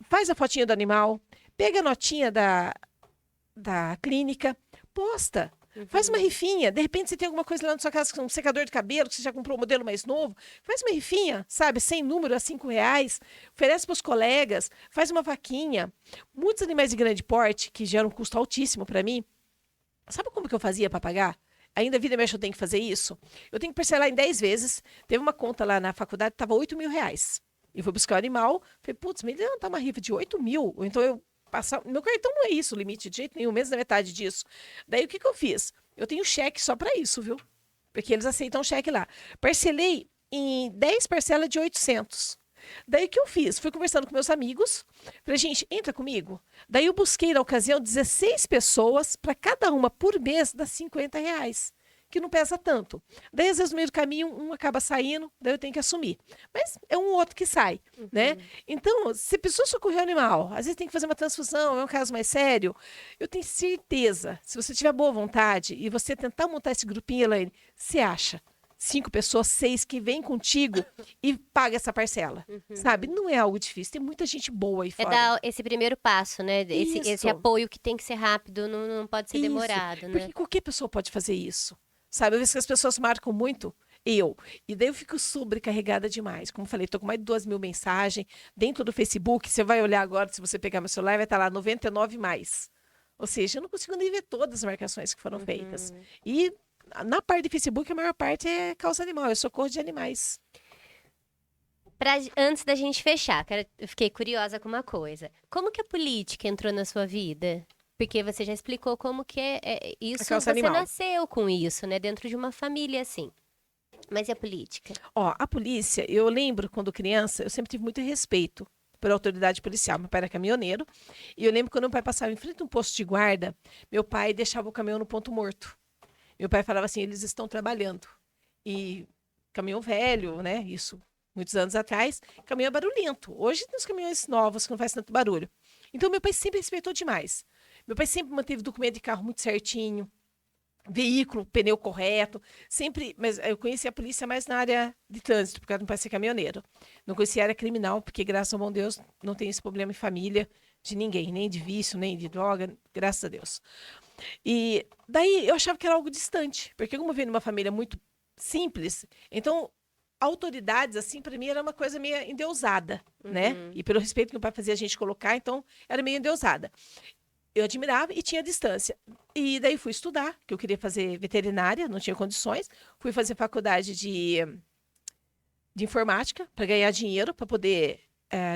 faz a fotinha do animal, pega a notinha da clínica, posta. Faz uma rifinha. De repente você tem alguma coisa lá na sua casa, um secador de cabelo, que você já comprou um modelo mais novo. Faz uma rifinha, sabe? Sem número, a R$5. Oferece para os colegas. Faz uma vaquinha. Muitos animais de grande porte, que geram um custo altíssimo para mim. Sabe como que eu fazia para pagar? Ainda vida mexe eu tenho que fazer isso. Eu tenho que parcelar em 10 vezes. Teve uma conta lá na faculdade que estava R$8 mil. Eu fui buscar o animal. Falei, putz, me levantar uma rifa de 8 mil. Ou então eu passar. Meu cartão não é isso, o limite de jeito nenhum, menos da metade disso. Daí o que eu fiz? Eu tenho cheque só para isso, viu? Porque eles aceitam cheque lá. Parcelei em 10 parcelas de 800. Daí o que eu fiz? Fui conversando com meus amigos. Falei, gente, entra comigo. Daí eu busquei na ocasião 16 pessoas, para cada uma por mês dá R$50. Que não pesa tanto. Daí, às vezes, no meio do caminho, um acaba saindo, daí eu tenho que assumir. Mas é um outro que sai, né? Então, se a pessoa socorrer o animal, às vezes tem que fazer uma transfusão, é um caso mais sério, eu tenho certeza, se você tiver boa vontade e você tentar montar esse grupinho, Elaine, você acha 5 pessoas, 6 que vêm contigo e paga essa parcela, sabe? Não é algo difícil, tem muita gente boa aí É fora. dar esse primeiro passo, né? Esse Isso. apoio que tem que ser rápido, não pode ser Isso, demorado, né? Porque qualquer pessoa pode fazer isso. Sabe, eu vejo que as pessoas marcam muito, e daí eu fico sobrecarregada demais. Como falei, estou com mais de 2 mil mensagens. Dentro do Facebook, você vai olhar agora, se você pegar meu celular, vai estar lá 99 mais. Ou seja, eu não consigo nem ver todas as marcações que foram feitas. E na parte do Facebook, a maior parte é causa animal, é socorro de animais. Antes da gente fechar, eu fiquei curiosa com uma coisa. Como que a política entrou na sua vida? Porque você já explicou como que é isso, você animal. nasceu com isso, né? Dentro de uma família, assim. Mas e a política? Ó, a polícia, eu lembro quando criança, eu sempre tive muito respeito pela autoridade policial. Meu pai era caminhoneiro, e eu lembro quando meu pai passava em frente a um posto de guarda, meu pai deixava o caminhão no ponto morto. Meu pai falava assim, eles estão trabalhando. E caminhão velho, né? Isso, muitos anos atrás, caminhão barulhento. Hoje tem os caminhões novos que não faz tanto barulho. Então, meu pai sempre respeitou demais. Meu pai sempre manteve documento de carro muito certinho, veículo, pneu correto, sempre, mas eu conheci a polícia mais na área de trânsito, porque eu não pai ser caminhoneiro. Não conhecia a área criminal, porque graças ao bom Deus não tem esse problema em família de ninguém, nem de vício, nem de droga, graças a Deus. E daí eu achava que era algo distante, porque como eu venho de uma família muito simples, então autoridades, assim, para mim era uma coisa meio endeusada, né? E pelo respeito que meu pai fazia a gente colocar, então era meio endeusada. Eu admirava e tinha distância. E daí fui estudar, que eu queria fazer veterinária, não tinha condições. Fui fazer faculdade de informática para ganhar dinheiro, para poder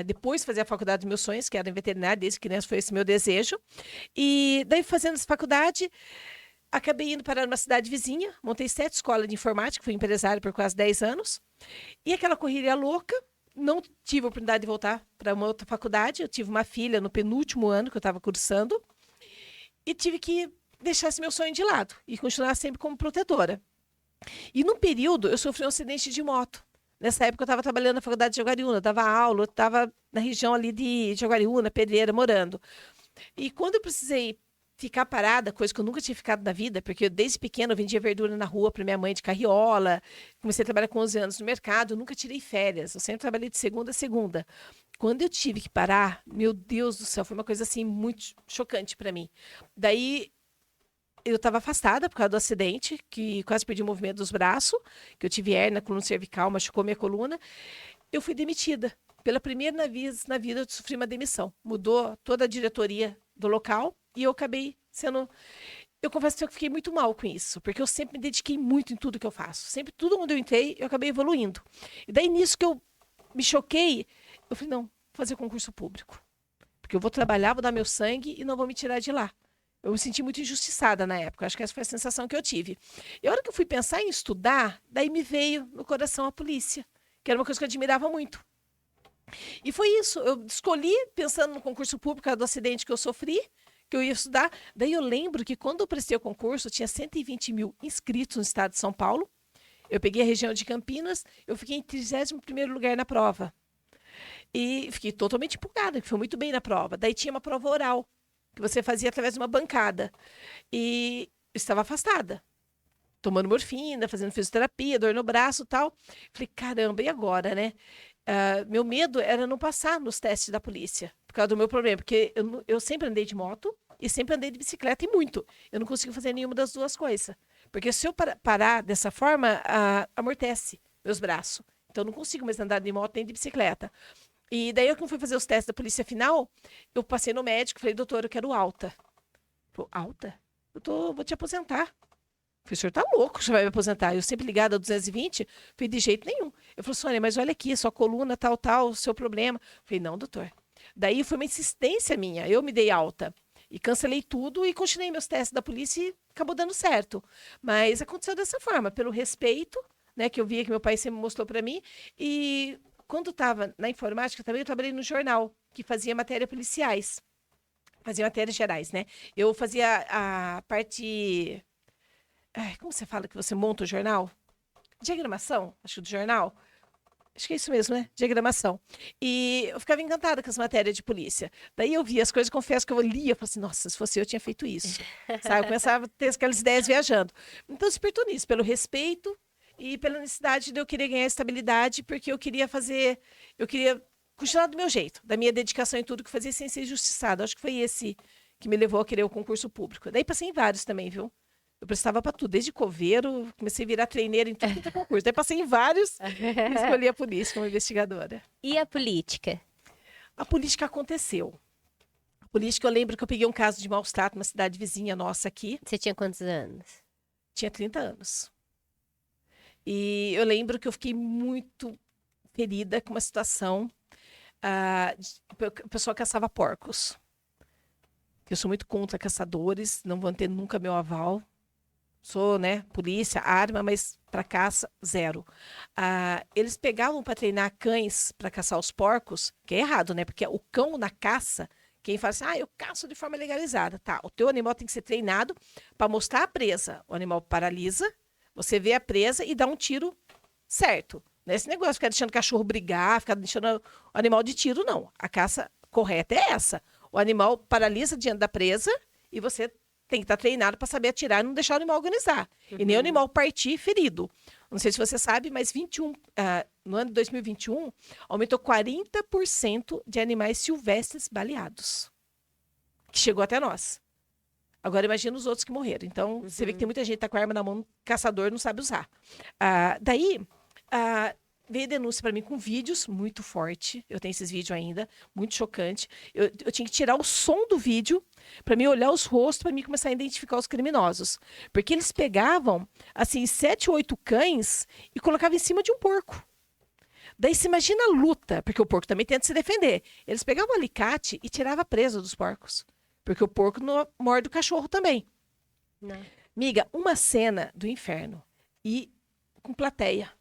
depois fazer a faculdade dos meus sonhos, que era em veterinária, desde criança foi esse meu desejo. E daí fazendo essa faculdade, acabei indo para uma cidade vizinha, montei 7 escolas de informática, fui empresária por quase 10 anos. E aquela correria louca, não tive a oportunidade de voltar para uma outra faculdade. Eu tive uma filha no penúltimo ano que eu estava cursando e tive que deixar esse meu sonho de lado e continuar sempre como protetora. E num período eu sofri um acidente de moto. Nessa época eu estava trabalhando na faculdade de Jaguariúna, dava aula, eu estava na região ali de Jaguariúna, Pedreira, morando. E quando eu precisei ficar parada, coisa que eu nunca tinha ficado na vida, porque eu, desde pequena eu vendia verdura na rua para minha mãe de carriola, comecei a trabalhar com 11 anos no mercado, eu nunca tirei férias, eu sempre trabalhei de segunda a segunda. Quando eu tive que parar, meu Deus do céu, foi uma coisa assim muito chocante para mim. Daí eu estava afastada por causa do acidente, que quase perdi o movimento dos braços, que eu tive hérnia na coluna cervical, machucou minha coluna. Eu fui demitida. pela primeira vez na vida, eu sofri uma demissão. Mudou toda a diretoria do local e eu acabei sendo... Eu confesso que eu fiquei muito mal com isso, porque eu sempre me dediquei muito em tudo que eu faço. Sempre, tudo onde eu entrei, eu acabei evoluindo. E daí, nisso que eu me choquei, eu falei, não, vou fazer concurso público. Porque eu vou trabalhar, vou dar meu sangue e não vou me tirar de lá. Eu me senti muito injustiçada na época. Acho que essa foi a sensação que eu tive. E a hora que eu fui pensar em estudar, daí me veio no coração a polícia, que era uma coisa que eu admirava muito. E foi isso. Eu escolhi, pensando no concurso público, do acidente que eu sofri, que eu ia estudar. Daí eu lembro que quando eu prestei o concurso, tinha 120 mil inscritos no estado de São Paulo. Eu peguei a região de Campinas, eu fiquei em 31º lugar na prova. E fiquei totalmente empolgada, que foi muito bem na prova. Daí tinha uma prova oral, que você fazia através de uma bancada. E eu estava afastada, tomando morfina, fazendo fisioterapia, dor no braço e tal. Falei, caramba, e agora, né? Meu medo era não passar nos testes da polícia, por causa do meu problema, porque eu sempre andei de moto e sempre andei de bicicleta e muito. Eu não consigo fazer nenhuma das duas coisas. Porque se eu parar dessa forma, amortece meus braços. Então eu não consigo mais andar de moto nem de bicicleta. E daí, quando fui fazer os testes da polícia final, eu passei no médico e falei, doutor, eu quero alta. Ele falou, alta? Vou te aposentar. Eu falei, o senhor tá louco, você vai me aposentar. Eu sempre ligada a 220, falei, de jeito nenhum. Eu falei, Sônia, mas olha aqui, sua coluna, tal, o seu problema. Eu falei, não, doutor. Daí foi uma insistência minha, eu me dei alta. E cancelei tudo e continuei meus testes da polícia e acabou dando certo. Mas aconteceu dessa forma, pelo respeito, né, que eu via que meu pai sempre mostrou para mim. E quando estava na informática também, eu trabalhei no jornal, que fazia matéria policiais. Fazia matérias gerais, né? Eu fazia a parte... como você fala que você monta o jornal? Diagramação, acho, do jornal. Acho que é isso mesmo, né? Diagramação. E eu ficava encantada com as matérias de polícia. Daí eu via as coisas, confesso que eu lia, eu falei assim, nossa, se fosse eu tinha feito isso. Sabe? Eu começava a ter aquelas ideias viajando. Então, despertou nisso, pelo respeito e pela necessidade de eu querer ganhar estabilidade, porque eu queria continuar do meu jeito, da minha dedicação em tudo que eu fazia sem ser injustiçada. Acho que foi esse que me levou a querer o concurso público. Daí passei em vários também, viu? Eu prestava para tudo, desde coveiro, comecei a virar treineira em tudo que é concurso. Daí passei em vários e escolhi a polícia como investigadora. E a política? A política aconteceu. A política, eu lembro que eu peguei um caso de maus tratos numa cidade vizinha nossa aqui. Você tinha quantos anos? Tinha 30 anos. E eu lembro que eu fiquei muito ferida com uma situação. O pessoal caçava porcos. Eu sou muito contra caçadores, não vão ter nunca meu aval. Sou, né, polícia, arma, mas para caça, zero. Eles pegavam para treinar cães para caçar os porcos, que é errado, né? Porque o cão na caça, quem fala assim, eu caço de forma legalizada. Tá, o teu animal tem que ser treinado para mostrar a presa. O animal paralisa, você vê a presa e dá um tiro certo. Nesse negócio, ficar deixando o cachorro brigar, ficar deixando o animal de tiro, não. A caça correta é essa. O animal paralisa diante da presa e você tem que estar treinado para saber atirar e não deixar o animal agonizar. Uhum. E nem o animal partir ferido. Não sei se você sabe, mas no ano de 2021, aumentou 40% de animais silvestres baleados. Que chegou até nós. Agora imagina os outros que morreram. Então, você vê que tem muita gente que está com a arma na mão, caçador não sabe usar. Daí, veio denúncia para mim com vídeos muito forte. Eu tenho esses vídeos ainda, muito chocante. Eu tinha que tirar o som do vídeo para mim olhar os rostos, para mim começar a identificar os criminosos. Porque eles pegavam, assim, 7 ou 8 cães e colocavam em cima de um porco. Daí você imagina a luta, porque o porco também tenta se defender. Eles pegavam o alicate e tiravam a presa dos porcos. Porque o porco não morde o cachorro também. Não. Miga, uma cena do inferno. E com plateia.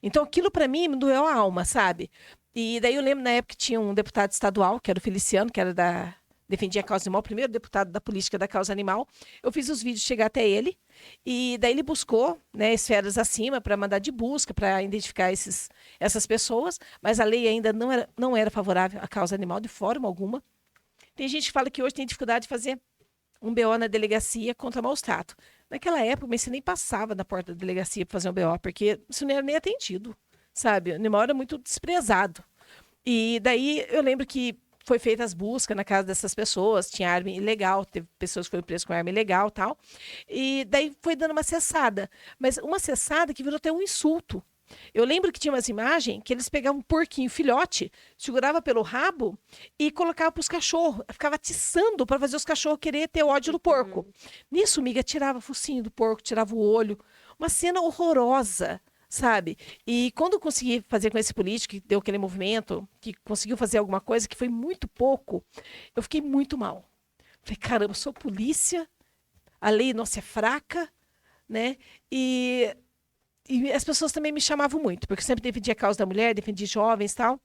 Então, aquilo para mim me doeu a alma, sabe? E daí eu lembro na época que tinha um deputado estadual, que era o Feliciano, que era defendia a causa animal, o primeiro deputado da política da causa animal. Eu fiz os vídeos chegar até ele, e daí ele buscou, né, esferas acima para mandar de busca, para identificar essas pessoas, mas a lei ainda não era favorável à causa animal de forma alguma. Tem gente que fala que hoje tem dificuldade de fazer um BO na delegacia contra maus tratos. Naquela época, mas você nem passava na porta da delegacia para fazer um BO, porque isso não era nem atendido, sabe? O animal era muito desprezado. E daí eu lembro que foi feitas as buscas na casa dessas pessoas, tinha arma ilegal, teve pessoas que foram presas com arma ilegal e tal. E daí foi dando uma cessada. Mas uma cessada que virou até um insulto. Eu lembro que tinha umas imagens que eles pegavam um porquinho filhote, segurava pelo rabo e colocava para os cachorros. Ficava atiçando para fazer os cachorros querer ter ódio do porco. Nisso, miga, tirava o focinho do porco, tirava o olho. Uma cena horrorosa, sabe? E quando eu consegui fazer com esse político, que deu aquele movimento, que conseguiu fazer alguma coisa, que foi muito pouco, eu fiquei muito mal. Falei, caramba, eu sou polícia, a lei nossa é fraca, né? E as pessoas também me chamavam muito, porque eu sempre defendia a causa da mulher, defendia jovens e tal.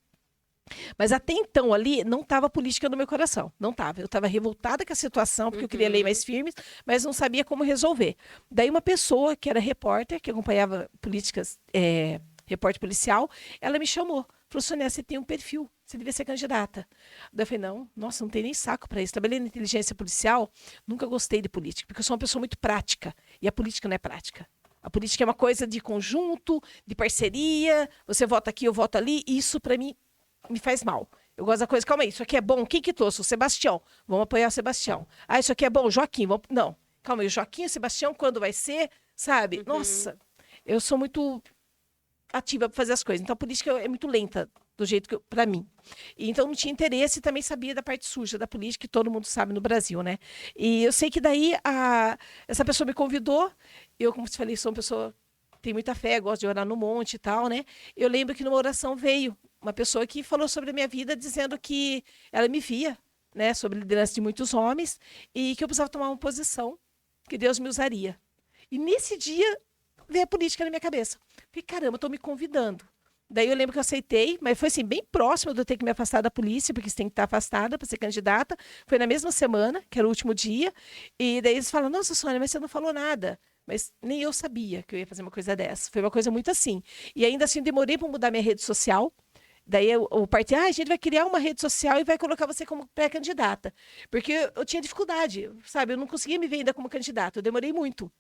Mas até então ali não estava política no meu coração. Não estava. Eu estava revoltada com a situação, porque eu queria leis mais firmes, mas não sabia como resolver. Daí uma pessoa que era repórter, que acompanhava políticas, repórter policial, ela me chamou. Falou, Sônia, você tem um perfil, você devia ser candidata. Daí eu falei, não, nossa, não tem nem saco para isso. Trabalhei na inteligência policial, nunca gostei de política, porque eu sou uma pessoa muito prática, e a política não é prática. A política é uma coisa de conjunto, de parceria, você vota aqui, eu voto ali, e isso para mim me faz mal. Eu gosto da coisa, calma aí, isso aqui é bom, quem que trouxe? O Sebastião. Vamos apoiar o Sebastião. Ah, isso aqui é bom, Joaquim. Vamos... Não, calma aí, o Joaquim e o Sebastião, quando vai ser, sabe? Nossa, eu sou muito ativa para fazer as coisas. Então a política é muito lenta, do jeito que para mim. E, então não tinha interesse e também sabia da parte suja da política, que todo mundo sabe no Brasil, né? E eu sei que daí essa pessoa me convidou, eu, como te falei, sou uma pessoa que tem muita fé, gosto de orar no monte e tal, né? Eu lembro que numa oração veio uma pessoa que falou sobre a minha vida, dizendo que ela me via, né, sobre a liderança de muitos homens, e que eu precisava tomar uma posição, que Deus me usaria. E nesse dia veio a política na minha cabeça. Falei, caramba, estão me convidando. Daí eu lembro que eu aceitei, mas foi assim, bem próximo de eu ter que me afastar da polícia, porque você tem que estar afastada para ser candidata. Foi na mesma semana, que era o último dia. E daí eles falam, nossa, Sônia, mas você não falou nada. Mas nem eu sabia que eu ia fazer uma coisa dessa. Foi uma coisa muito assim. E ainda assim, demorei para mudar minha rede social. Daí o partido, a gente vai criar uma rede social e vai colocar você como pré-candidata. Porque eu tinha dificuldade, sabe? Eu não conseguia me ver ainda como candidata. Eu demorei muito.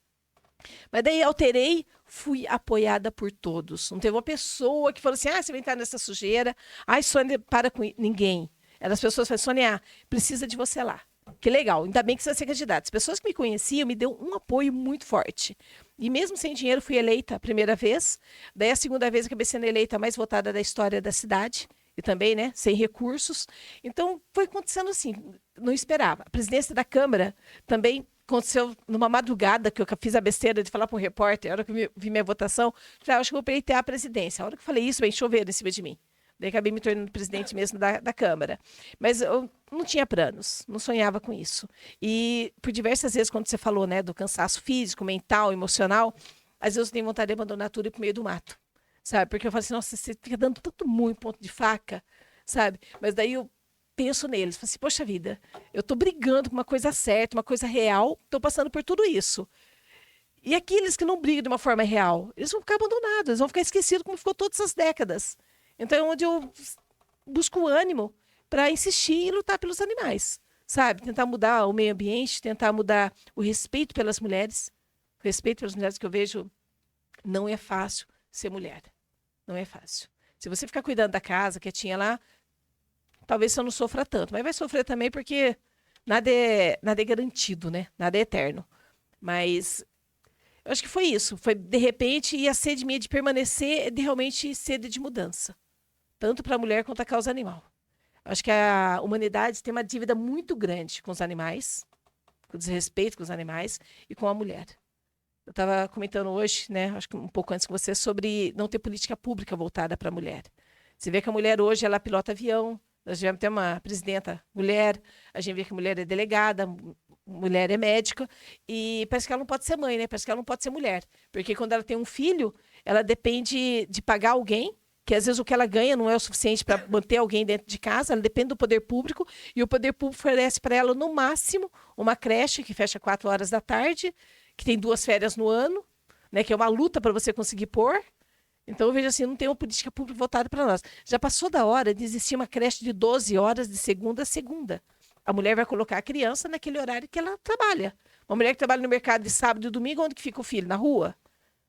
Mas daí alterei, fui apoiada por todos. Não teve uma pessoa que falou assim, você vai entrar nessa sujeira. Ai, Sônia, para com ninguém. As pessoas falaram, Sônia, precisa de você lá. Que legal, ainda bem que você vai ser candidata. As pessoas que me conheciam me deu um apoio muito forte. E mesmo sem dinheiro, fui eleita a primeira vez. Daí a segunda vez, acabei sendo eleita a mais votada da história da cidade. E também, né, sem recursos. Então, foi acontecendo assim, não esperava. A presidência da Câmara também aconteceu numa madrugada, que eu fiz a besteira de falar para um repórter, a hora que eu vi minha votação, falei, acho que eu vou pleitear a presidência. A hora que eu falei isso, vem chover em cima de mim. Daí acabei me tornando presidente mesmo da Câmara. Mas eu não tinha planos, não sonhava com isso. E por diversas vezes, quando você falou, né, do cansaço físico, mental, emocional, às vezes eu tenho vontade de abandonar tudo e ir pro meio do mato, sabe? Porque eu falo assim, nossa, você fica dando tanto murro em ponto de faca, sabe? Mas daí eu penso neles, falo assim, poxa vida, eu tô brigando por uma coisa certa, uma coisa real, tô passando por tudo isso. E aqueles que não brigam de uma forma real, eles vão ficar abandonados, eles vão ficar esquecidos como ficou todas essas décadas. Então é onde eu busco ânimo para insistir e lutar pelos animais, sabe? Tentar mudar o meio ambiente, tentar mudar o respeito pelas mulheres. O respeito pelas mulheres que eu vejo não é fácil ser mulher. Não é fácil. Se você ficar cuidando da casa, quietinha lá, talvez você não sofra tanto. Mas vai sofrer também porque nada é garantido, né? Nada é eterno. Mas eu acho que foi isso. Foi, de repente, e a sede minha de permanecer é de realmente sede de mudança. Tanto para a mulher quanto a causa animal. Acho que a humanidade tem uma dívida muito grande com os animais, com o desrespeito com os animais e com a mulher. Eu estava comentando hoje, né, acho que um pouco antes com você, sobre não ter política pública voltada para a mulher. Você vê que a mulher hoje ela pilota avião, nós já temos uma presidenta mulher, a gente vê que a mulher é delegada, mulher é médica, e parece que ela não pode ser mãe, né? Parece que ela não pode ser mulher. Porque quando ela tem um filho, ela depende de pagar alguém, que às vezes o que ela ganha não é o suficiente para manter alguém dentro de casa, ela depende do poder público, e o poder público oferece para ela, no máximo, uma creche que fecha 4 horas da tarde, que tem 2 férias no ano, né, que é uma luta para você conseguir pôr. Então, eu vejo assim, não tem uma política pública voltada para nós. Já passou da hora de existir uma creche de 12 horas de segunda a segunda. A mulher vai colocar a criança naquele horário que ela trabalha. Uma mulher que trabalha no mercado de sábado e domingo, onde que fica o filho? Na rua?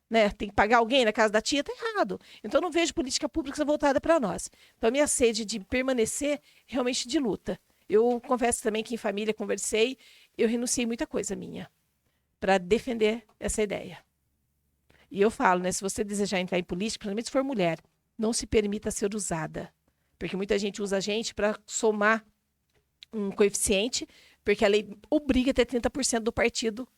Né? Tem que pagar alguém na casa da tia? Está errado. Então, eu não vejo política pública voltada para nós. Então, a minha sede de permanecer realmente de luta. Eu confesso também que em família conversei, eu renunciei muita coisa minha para defender essa ideia. E eu falo, né? Se você desejar entrar em política, principalmente se for mulher, não se permita ser usada. Porque muita gente usa a gente para somar um coeficiente, porque a lei obriga a ter 30% do partido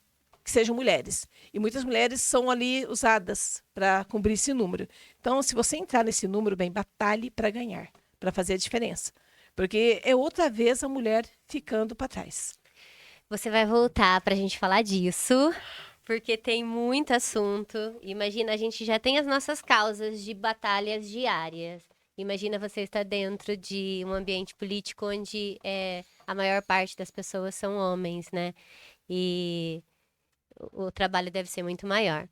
que sejam mulheres. E muitas mulheres são ali usadas para cumprir esse número. Então, se você entrar nesse número, bem, batalhe para ganhar, para fazer a diferença. Porque é outra vez a mulher ficando para trás. Você vai voltar para a gente falar disso, porque tem muito assunto. Imagina, a gente já tem as nossas causas de batalhas diárias. Imagina você estar dentro de um ambiente político onde a maior parte das pessoas são homens, né? E o trabalho deve ser muito maior.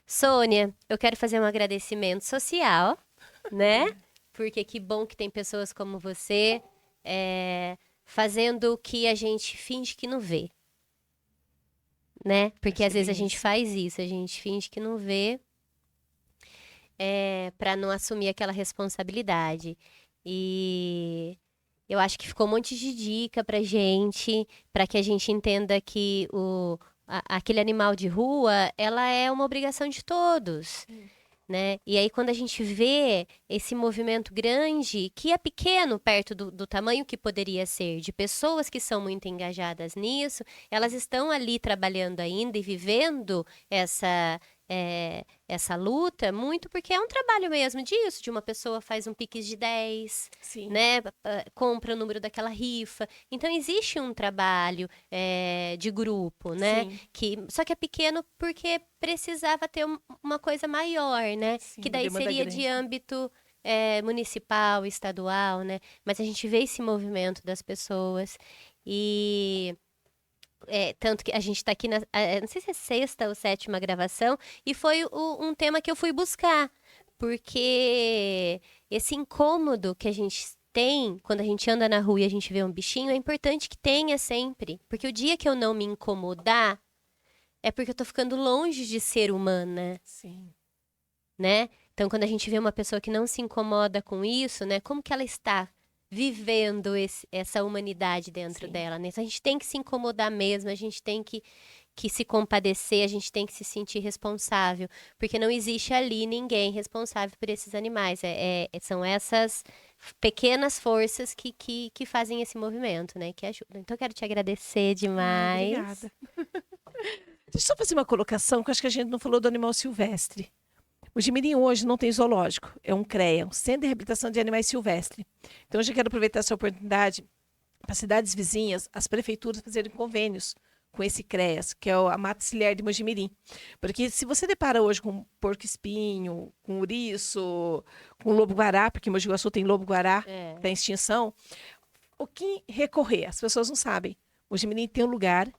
Sônia, eu quero fazer um agradecimento social, né? Porque que bom que tem pessoas como você fazendo o que a gente finge que não vê, né? Porque às vezes a gente faz isso, a gente finge que não vê para não assumir aquela responsabilidade. E eu acho que ficou um monte de dica pra gente, para que a gente entenda que aquele animal de rua, ela é uma obrigação de todos, né? E aí quando a gente vê esse movimento grande, que é pequeno perto do tamanho que poderia ser, de pessoas que são muito engajadas nisso, elas estão ali trabalhando ainda e vivendo essa luta, muito porque é um trabalho mesmo disso, de uma pessoa faz um Pix de 10, Sim. né? Compra o número daquela rifa. Então, existe um trabalho de grupo, né? Sim. Só que é pequeno porque precisava ter uma coisa maior, né? Sim, Que uma daí demanda seria grande. de âmbito municipal, estadual, né? Mas a gente vê esse movimento das pessoas e... tanto que a gente está aqui, não sei se é sexta ou sétima gravação, e foi um tema que eu fui buscar, porque esse incômodo que a gente tem quando a gente anda na rua e a gente vê um bichinho, é importante que tenha sempre, porque o dia que eu não me incomodar, é porque eu tô ficando longe de ser humana, Sim. né? Então, quando a gente vê uma pessoa que não se incomoda com isso, né? Como que ela está vivendo essa humanidade dentro Sim. dela, né? Então, a gente tem que se incomodar mesmo, a gente tem que se compadecer, a gente tem que se sentir responsável, porque não existe ali ninguém responsável por esses animais. São essas pequenas forças que fazem esse movimento, né? Que ajudam. Então, eu quero te agradecer demais. Obrigada. Deixa eu só fazer uma colocação, que eu acho que a gente não falou do animal silvestre. O Jimirim hoje não tem zoológico, é um CREA, um Centro de Reabilitação de Animais Silvestres. Então, hoje eu quero aproveitar essa oportunidade para cidades vizinhas, as prefeituras fazerem convênios com esse CREAS, que é a Mata Ciliar de Mojimirim. Porque se você depara hoje com porco-espinho, com ouriço, com lobo-guará, porque Mogi Guaçu tem lobo-guará, que está em extinção, o que recorrer? As pessoas não sabem. Mojimirim tem um lugar,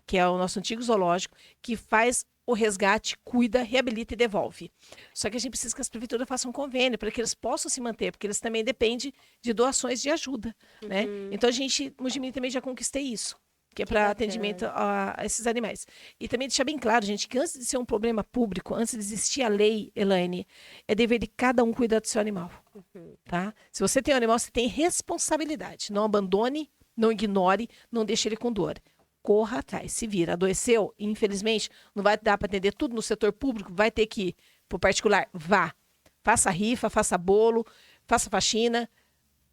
que é o nosso antigo zoológico, que faz o resgate, cuida, reabilita e devolve. Só que a gente precisa que as prefeituras façam um convênio para que eles possam se manter, porque eles também dependem de doações de ajuda, né? Então Mojimirim também já conquistei isso, que é para atendimento a esses animais. E também deixar bem claro, gente, que antes de ser um problema público, antes de existir a lei, Elaine, é dever de cada um cuidar do seu animal, tá? Se você tem um animal, você tem responsabilidade. Não abandone, não ignore, não deixe ele com dor. Corra atrás, se vira. Adoeceu, infelizmente, não vai dar para atender tudo no setor público, vai ter que ir para o particular. Vá. Faça rifa, faça bolo, faça faxina,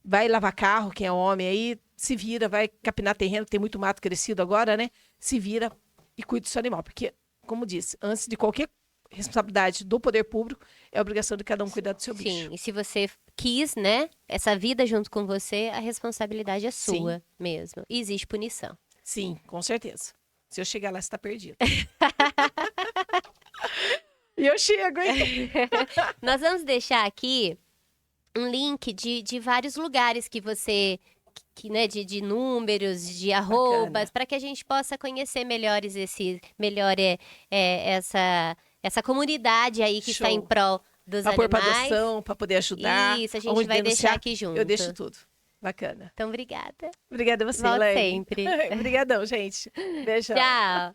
vai lavar carro, quem é homem aí, se vira, vai capinar terreno, tem muito mato crescido agora, né? Se vira e cuide do seu animal. Porque, como disse, antes de qualquer responsabilidade do poder público, é obrigação de cada um cuidar do seu bicho. Sim, e se você quis, né, essa vida junto com você, a responsabilidade é sua mesmo. E existe punição. Sim, com certeza. Se eu chegar lá, você tá perdido. E eu chego, hein? Nós vamos deixar aqui um link de vários lugares que você, né, de números, de arrobas, para que a gente possa conhecer melhor essa comunidade aí que está em prol dos animais. Para pôr animais. para adoção, para poder ajudar. Isso, a gente vai deixar aqui junto. Eu deixo tudo. Bacana. Então, obrigada. Obrigada a você, Volte Elaine. sempre. Obrigadão, gente. Beijão. Tchau.